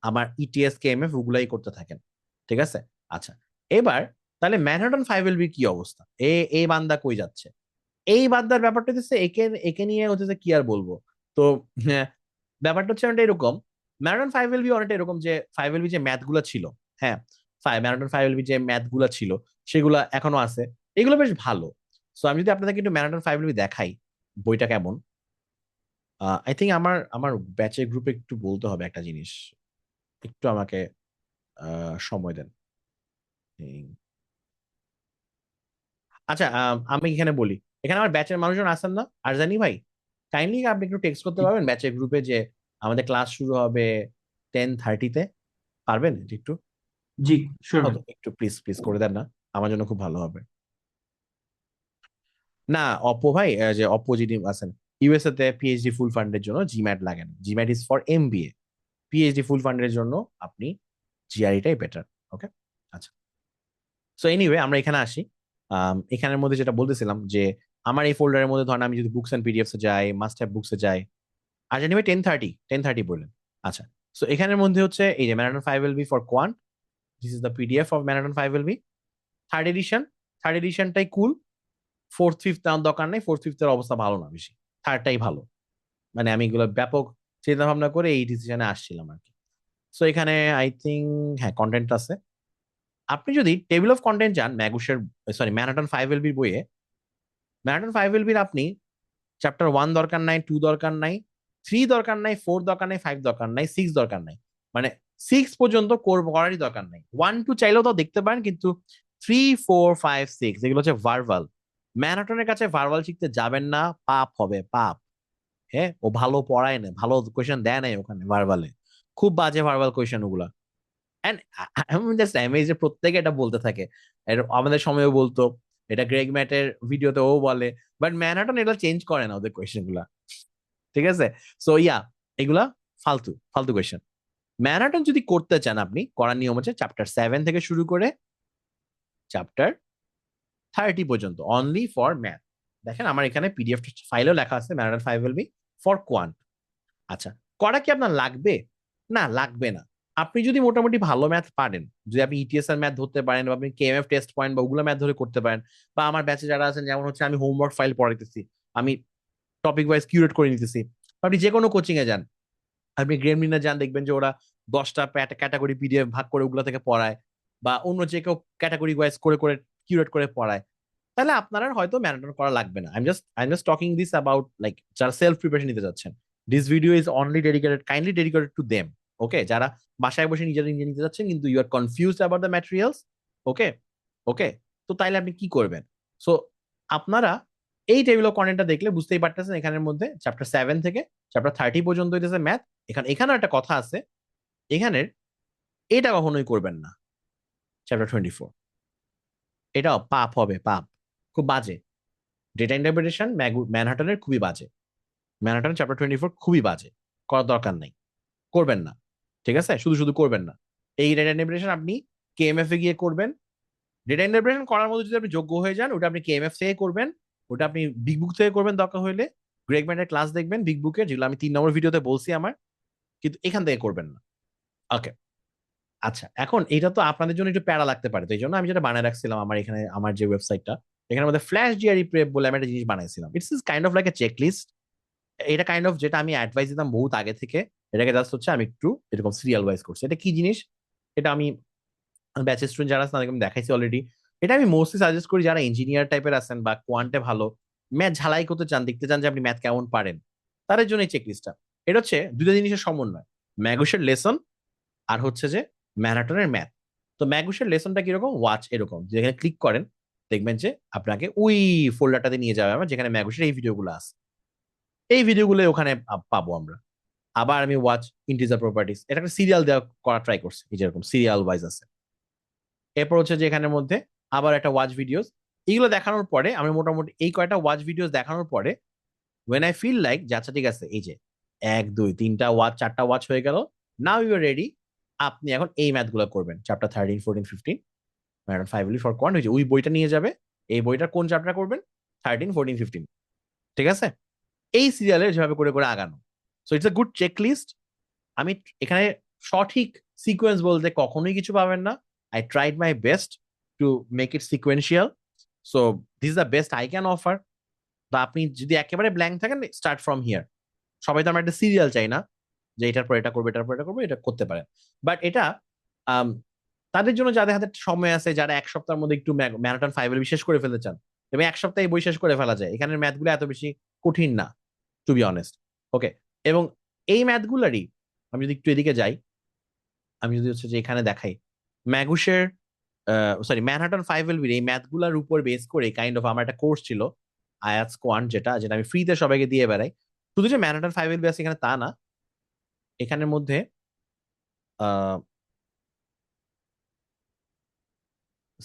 আমার ইটিএস কেএমএফ ওগুলাই করতে থাকেন। ঠিক আছে, আচ্ছা। এবার তাহলে ম্যানহাটন 5LB কি অবস্থা, এই বান্দা কই যাচ্ছে? এই বান্দার ব্যাপারটা হচ্ছে, একে একে নিয়ে হচ্ছে কি আর বলবো। তো হ্যাঁ, ব্যাপারটা হচ্ছে অনেকটা এরকম, ম্যারাথন 5LB অনেকটা এরকম যে 5LB যে ম্যাথ গুলা ছিল, হ্যাঁ, ম্যারাথন 5LB যে ম্যাথ গুলা ছিল সেগুলা এখনো আছে, এগুলো বেশ ভালো। সো আমি যদি আপনাদেরকে একটু ম্যারাথন 5LB দেখাই বইটা কেমন, আই থিঙ্ক আমার আমার ব্যাচের গ্রুপে একটু বলতে হবে একটা জিনিস, একটু আমাকে সময় দেন। আচ্ছা, আমি এখানে বলি, এখানে আমার ব্যাচের মানুষজন আছেন না? আর জানি ভাই, কাইন্ডলি আপনি একটু টেক্সট করতে পারবেন ব্যাচের গ্রুপে যে আমাদের ক্লাস শুরু হবে 10:30-তে, পারবেন একটু? জি, শিওর ভাই। ওকে, একটু প্লিজ প্লিজ করে দেন না, আমার জন্য খুব ভালো হবে। না, অপো ভাই, যে অপো যিনি আছেন ইউএসএ তে পিএইচডি ফুল ফান্ডের জন্য জিম্যাট লাগে না, GMAT is for MBA. PhD full ফান্ডের জন্য আপনি জিআরইটাই বেটার। ওকে, আচ্ছা। সো এনিওয়ে আমরা এখানে আসি। এখানের মধ্যে যেটা বলতেছিলাম যে আমার এই ফোল্ডারের মধ্যে ধরেন আমি যদি বুকস এন্ড পিডিএফস এ যাই, মাস্ট হ্যাভ বুকস এ যাই, আর জানি ভাই 10:30 বললেন। আচ্ছা, সো এখানের মধ্যে হচ্ছে এই যে marathon 5LB for quant, this is the PDF of marathon 5LB third edition. Third এডিশনটাই কুল, ফোর্থ ফিফথ দরকার নেই, ফোর্থ ফিফথের অবস্থা ভালো না বেশি, থার্ডটাই ভালো। মানে আমি এগুলো ব্যাপক চিন্তা ভাবনা করে এই ডিসিশনে আসছিলাম আর কি। সো এখানে আই থিঙ্ক হ্যাঁ কন্টেন্ট আছে। আপনি যদি টেবিল অফ কন্টেন্ট যান ম্যাগুসের, সরি ম্যারাথন 5LBর বইয়ে, ম্যারাথন 5LBর আপনি চ্যাপ্টার 1 দরকার নাই, 2 দরকার নাই, 3 দরকার নাই, 4 দরকার নাই, 5 দরকার নাই, 6 দরকার নাই, মানে 6 পর্যন্ত করারই দরকার নাই। 1-2 চাইলেও তো দেখতে পারেন, কিন্তু 3-4-5-6 এগুলো হচ্ছে ভার্বাল। ম্যারাথনের কাছে ভার্বাল শিখতে যাবেন না, পাপ হবে, পাপ। হ্যাঁ, ও ভালো পড়ায় না, ভালো কোয়েশ্চেন দেয় নাই ওখানে ভার্বালে, খুব বাজে ভার্বাল কোয়েশ্চেন ওগুলা। এন্ড আমি জাস্ট অ্যামেজ যে প্রত্যেকে এটা বলতে থাকে, আমাদের সময়ও বলতো, এটা গ্রেগ ম্যাটের ভিডিওতে ও বলে, বাট ম্যানহাটন এটা চেঞ্জ করে না ওদের কোয়েশ্চেন গুলা। ঠিক আছে, সো ইয়া, এগুলা ফালতু ফালতু কোয়েশ্চেন। ম্যানহাটন যদি করতে চান আপনি, করার নিয়ম হচ্ছে চ্যাপ্টার 7 থেকে শুরু করে চ্যাপ্টার 30 পর্যন্ত অনলি ফর ম্যাথ। দেখেন আমার এখানে পিডিএফ ফাইলেও লেখা আছে ম্যানাটন 5LB ফর কোয়ান্ট। আচ্ছা, করা কি আপনার লাগবে? না, লাগবে না। আপনি যদি মোটামুটি ভালো ম্যাথ পারেন, যদি আপনি ইটিএস এর ম্যাথ ধরতে পারেন, বা আপনি কেএমএফ টেস্ট পয়েন্ট বা ওগুলো ম্যাথ ধরে করতে পারেন, বা আমার ব্যাচে যারা আছেন, যেমন হচ্ছে আমি হোমওয়ার্ক ফাইল পড়াইতেছি, আমি টপিক ওয়াইজ কিউরেট করে নিতেছি, আপনি যে কোনো কোচিং এ যান, আপনি গ্রেমলিনে যান, দেখবেন যে ওরা 10টা ক্যাটাগরি পিডিএফ ভাগ করে ওগুলো থেকে পড়ায়, বা অন্য যে কেউ ক্যাটাগরি ওয়াইজ করে করে কিউরেট করে পড়ায়। তাহলে আপনারা হয়তো ম্যারাথন করা লাগবে না। I am just talking this about like যারা সেলফ প্রিপারেশন নিতে যাচ্ছেন। This video is only kindly dedicated to them. Okay, যারা বাসায় বসে নিজেরা নিজে নিতে যাচ্ছেন কিন্তু you are confused about the materials. Okay, okay, তো তাইলে আপনি কি করবেন? সো আপনারা এই টেবিল অফ কন্টেন্টটা দেখলে বুঝতেই পারতেছেন এখানের মধ্যে চ্যাপ্টার 7 থেকে চ্যাপ্টার 30 পর্যন্ত হইতেছে ম্যাথ। এখানেও একটা কথা আছে, এখানের এটা কখনোই করবেন না। চ্যাপ্টার 24 এটাও পাপ হবে, পাপ, খুব বাজে। ডেটা ইন্টারপ্রিটেশন ম্যানহাটনের খুবই বাজে। ম্যানহাটন চ্যাপ্টার 24 খুবই বাজে, করার দরকার নাই, করবেন না। ঠিক আছে, শুধু শুধু করবেন না। এই ডেটা ইন্টারপ্রিটেশন আপনি কেএমএফ এ গিয়ে করবেন। ডেটা ইন্টারপ্রিটেশন করার মধ্যে যদি আপনি যোগ্য হয়ে যান, ওটা আপনি কেএমএফ থেকে করবেন, ওটা আপনি বিগ বুক থেকে করবেন দরকার হলে। গ্রেগ ম্যানের ক্লাস দেখবেন বিগ বুকের, যেগুলো আমি 3 নম্বর ভিডিওতে বলছি আমার, কিন্তু এখান থেকে করবেন না। ওকে, আচ্ছা, এখন এটা তো আপনাদের জন্য একটু প্যারা লাগতে পারে, তো এই জন্য আমি যেটা বানায় রাখছিলাম আমার এখানে, আমার যে ওয়েবসাইটটা, এখানের মধ্যে ফ্ল্যাশ জিআরই প্রেপ বলে আমি একটা জিনিস বানাইছিলাম। It's is kind of like a checklist. এটা কাইন্ড অফ যেটা আমি অ্যাডভাইস দিতাম বহুত আগে থেকে, এটাকে জাস্ট হচ্ছে আমি একটু এরকম সিরিয়াল ওয়াইজ করছি। এটা কি জিনিস? এটা আমি ব্যাচের স্টুডেন্ট যারা আছেন তাদেরকে আমি দেখাইছি অলরেডি। এটা আমি মোস্টলি সাজেস্ট করি যারা ইঞ্জিনিয়ার টাইপের আছেন বা কোয়ান্টে ভালো, ম্যাথ ঝালাই করতে চান, দেখতে চান যে আপনি ম্যাথ কেমন পারেন, তাদের জন্য এই চেকলিস্টটা। এটা হচ্ছে দুটো জিনিসের সমন্বয়, ম্যাগুসের লেসন আর হচ্ছে যে ম্যানহাটনের ম্যাথ। তো ম্যাগুসের লেসনটা কিরকম? ওয়াচ এরকম, যেখানে ক্লিক করেন দেখবেন যে আপনাকে ওই ফোল্ডারটাতে নিয়ে যাবে আমার, যেখানে ম্যাগুসের এই ভিডিওগুলো আছে। এই ভিডিওগুলো ওখানে পাবো আমরা। আবার আমি ওয়াচ ইন্টিজার প্রপার্টিস, এটা একটা সিরিয়াল দেওয়া করা ট্রাই করছি, এই যেরকম সিরিয়াল ওয়াইজ আছে। এরপর হচ্ছে যে এখানের মধ্যে আবার একটা ওয়াচ ভিডিওস, এগুলো দেখানোর পরে আমি মোটামুটি এই কয়টা ওয়াচ ভিডিওস দেখানোর পরে ওয়েন আই ফিল লাইক যে আচ্ছা ঠিক আছে, এই যে 1 2 3টা ওয়াচ 4টা ওয়াচ হয়ে গেল, নাও ইউ আর রেডি, আপনি এখন এই ম্যাথ গুলো করবেন। চ্যাপ্টার 13 14 15 ম্যাডাম 5 ফর কোয়ান্ট, ওই বইটা নিয়ে যাবে। এই বইটার কোন চ্যাপ্টার করবেন? 13 14 15। ঠিক আছে, এই সিরিয়ালের যেভাবে করে করে আগানো। So it's a good check list. আমি এখানে সঠিক সিকোয়েন্স বলতে কখনোই কিছু পাবেন না। I tried my best to make it sequential. So this is the best I can offer. বা আপনি যদি একেবারে ব্ল্যাঙ্ক থাকেন, স্টার্ট ফ্রম হিয়ার। সবাই তো আমরা একটা সিরিয়াল চাই না, যে এটার পর এটা করবো, এটার পর এটা করবো, এটা করতে পারেন। বাট এটা আম, তাদের জন্য যাদের হাতে সময় আছে, যারা 1 সপ্তাহের মধ্যে একটু ম্যারাথন 5 বিশেষ করে ফেলতে চান, এবং 1 সপ্তাহে বই শেষ করে ফেলা যায়। এখানের ম্যাথগুলো এত বেশি কঠিন না, টু বি অনেস্ট। ওকে, এবং এই ম্যাথগুলারই আমি যদি একটু এদিকে যাই, আমি যদি হচ্ছে যে এখানে দেখাই ম্যাগুসের সরি ম্যানহাটন 5LB এই ম্যাথগুলার উপর বেস করে কাইন্ড অফ আমার একটা কোর্স ছিল আয়াত কোয়ান্ট, যেটা যেটা আমি ফ্রিতে সবাইকে দিয়ে বেড়াই। শুধু যে ম্যানহাটন 5LB আছে এখানে তা না, এখানের মধ্যে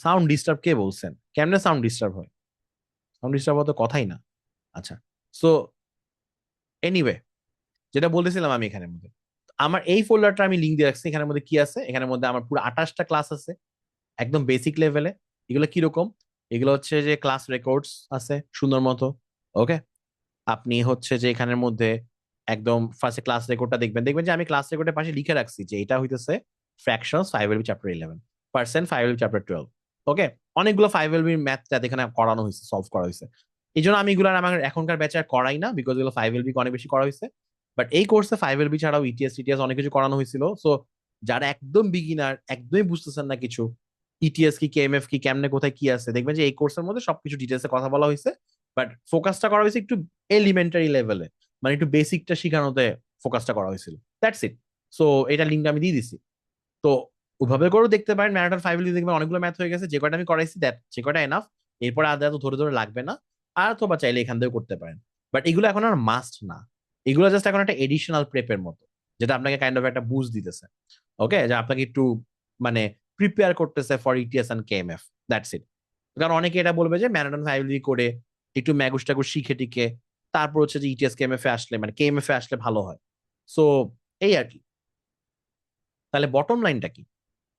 সাউন্ড ডিস্টার্ব কে বলছেন? কেমনে সাউন্ড ডিস্টার্ব হয়? সাউন্ড ডিস্টার্ব হওয়ার তো কথাই না। আচ্ছা, সো এনিওয়ে, যেটা বলতেছিলাম আমি এখানের মধ্যে, আমার এই ফোল্ডারটা আমি লিঙ্ক দিয়ে রাখছি। এখানের মধ্যে কি আছে? এখানের মধ্যে আমার পুরো 28টা ক্লাস আছে, একদম বেসিক লেভেলে। এগুলো কিরকম? এগুলো হচ্ছে যে ক্লাস রেকর্ডস আছে সুন্দর মতো। ওকে, আপনি হচ্ছে যে এখানের মধ্যে একদম ফার্স্টে ক্লাস রেকর্ডটা দেখবেন, দেখবেন যে আমি ক্লাস রেকর্ডের পাশে লিখে রাখছি যে এটা হইতেছে fractions 5LB chapter 11, percent 5LB chapter 12। ওকে, অনেকগুলো 5LB ম্যাথ এখানে করানো হয়েছে, সলভ করা হয়েছে। এই জন্য আমি এগুলো আমার এখনকার ব্যাচে আর করাই না, বিকজ এগুলো 5LB অনেক বেশি করা হয়েছে। বাট এই কোর্সে 5LB ছাড়াও ইটিএস টিটিএস অনেক কিছু করানো হয়েছিল। সো যারা একদম বিগিনার, একদমই বুঝতেছেন না কিছু, ইটিএস কি, কেএমএফ কি, কেমনে কোথায় কি আছে, দেখবেন যে এই কোর্সের মধ্যে সবকিছু ডিটেলসে কথা বলা হয়েছে। বাট ফোকাসটা করা হয়েছে একটু এলিমেন্টারি লেভেলে, মানে একটু বেসিকটা শিখানোতে ফোকাসটা করা হয়েছিল। That's it. সো এটা লিঙ্কটা আমি দিয়ে দিছি। তো ওইভাবে করেও দেখতে পারেন। ম্যারাথন 5LB দেখবেন অনেকগুলো ম্যাথ হয়ে গেছে, যে কয়টা আমি করাইছি দ্যাট যে কয়টা এনাফ। এরপরে আদা এত ধরে ধরে লাগবে না। আর অথবা চাইলে এখান থেকেও করতে পারেন। বাট এগুলো এখন আর মাস্ট না, এগুলো জাস্ট এখন একটা এডিশনাল প্রেপের মতো, যেটা আপনাকে কাইন্ড অফ একটা বুস্ট দিতেছে। ওকে, যে আপনাকে একটু মানে প্রিপেয়ার করতেছে for ETS and KMF. That's it. কারণ অনেকে এটা বলবে যে ম্যারাথন 5LB করে একটু ম্যাগুস ট্যাগুস শিখে টিকে তারপর হচ্ছে যে ইটিএস কেএমএফ এ আসলে, মানে কেএমএফ এ আসলে ভালো হয়। সো এই আর কি। তাহলে বটম লাইনটা কি?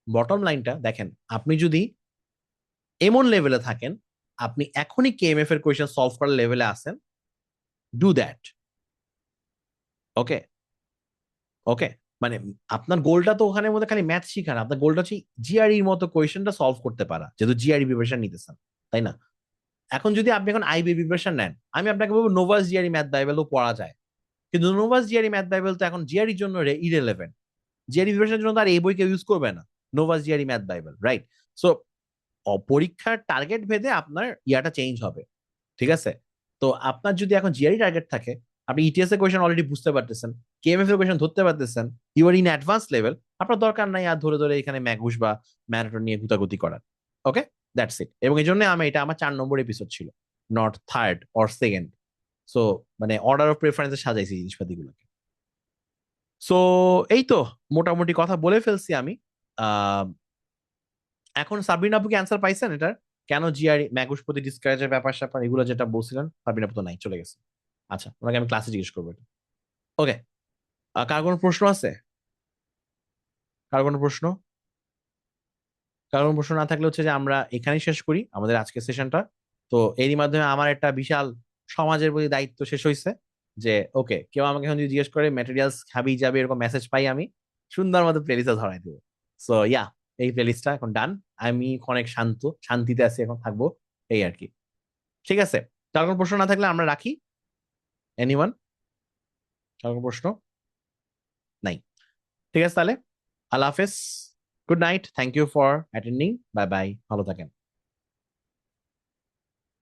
বটম লাইনটা দেখেন, আপনি যদি এমন লেভেলে থাকেন আপনি এখনই কেএমএফ এর কোয়েশ্চেন সলভ করার লেভেলে আছেন, ডু দ্যাট। ওকে ওকে, মানে আপনার গোলটা তো ওখানের মধ্যে খালি ম্যাথ শিখা না, আপনার গোলটা হচ্ছে জিআরইর মতো কোয়েশ্চেনটা সলভ করতে পারা, যেহেতু জিআরই প্রিপারেশন নিতেছেন, তাই না? এখন যদি আপনি এখন আইবি প্রিপারেশন নেন, আমি আপনাকে বলবো নোভাস জিআরই ম্যাথ বাইবেলও পড়া যায়, কিন্তু নোভাস জিআরই ম্যাথ বাইবেল তো এখন জিআরইর জন্য ইরেলেভেন্ট। জিআরই প্রিপারেশনের জন্য তার এই বই কেউ ইউজ করবে না, Nova's GRE math Bible, right? So পরীক্ষার টার্গেট ভেদে আপনার ইয়াটা চেঞ্জ হবে, ঠিক আছে? তো আপনার যদি এখন জিআরই টার্গেট থাকে, আপনি ইটিএস এর কোয়েশ্চেন অলরেডি বুঝতে পারতেছেন, কেএমএফ এর কোয়েশ্চেন ধরতে পারতেছেন, you are in advance level, আপনার দরকার নাই আর ধরে ধরে এখানে ম্যাগুস বা ম্যারাথন নিয়ে গুতাগুতি করার। ওকে, দ্যাটস ইট। এবং এই জন্য এটা আমার 4 নম্বর এপিসোড ছিল, not third or second. So মানে অর্ডার অফ প্রেফারেন্সে সাজাইছি জিনিসপাতিগুলোকে। সো এই তো মোটামুটি কথা বলে ফেলছি আমি। আহ এখন সাবরিন আপুকে অ্যান্সার পাইছেন এটার, কেন জিআরই ম্যাগুস প্রতি ডিসকারেজের ব্যাপার স্যাপার এগুলো যেটা বলছিলেন? সাবরিন আপু তো নাই, চলে গেছে। আচ্ছা, ওনাকে আমি ক্লাসে জিজ্ঞেস করবো এটা। ওকে, কার কোনো প্রশ্ন আছে? কার কোনো প্রশ্ন? কার কোনো প্রশ্ন না থাকলে হচ্ছে যে আমরা এখানেই শেষ করি আমাদের আজকের সেশনটা। তো এরই মাধ্যমে আমার একটা বিশাল সমাজের প্রতি দায়িত্ব শেষ হয়েছে, যে ওকে কেউ আমাকে এখন যদি জিজ্ঞেস করে ম্যাটেরিয়ালস খাবি যাবে এরকম মেসেজ পাই, আমি সুন্দর মতো প্লেলিস্টে ধরাই দেবো। সো ইয়া, এই প্লেলিস্টটা এখন ডান। আমি অনেক শান্তিতে আছি, এখন থাকবো, এই আর কি। ঠিক আছে, কার কোনো প্রশ্ন না থাকলে আমরা রাখি। এনিওয়ান, কার কোনো প্রশ্ন নাই? ঠিক আছে তাহলে, আল্লাহ হাফেজ, good night, thank you for attending, bye bye, ভালো থাকেন।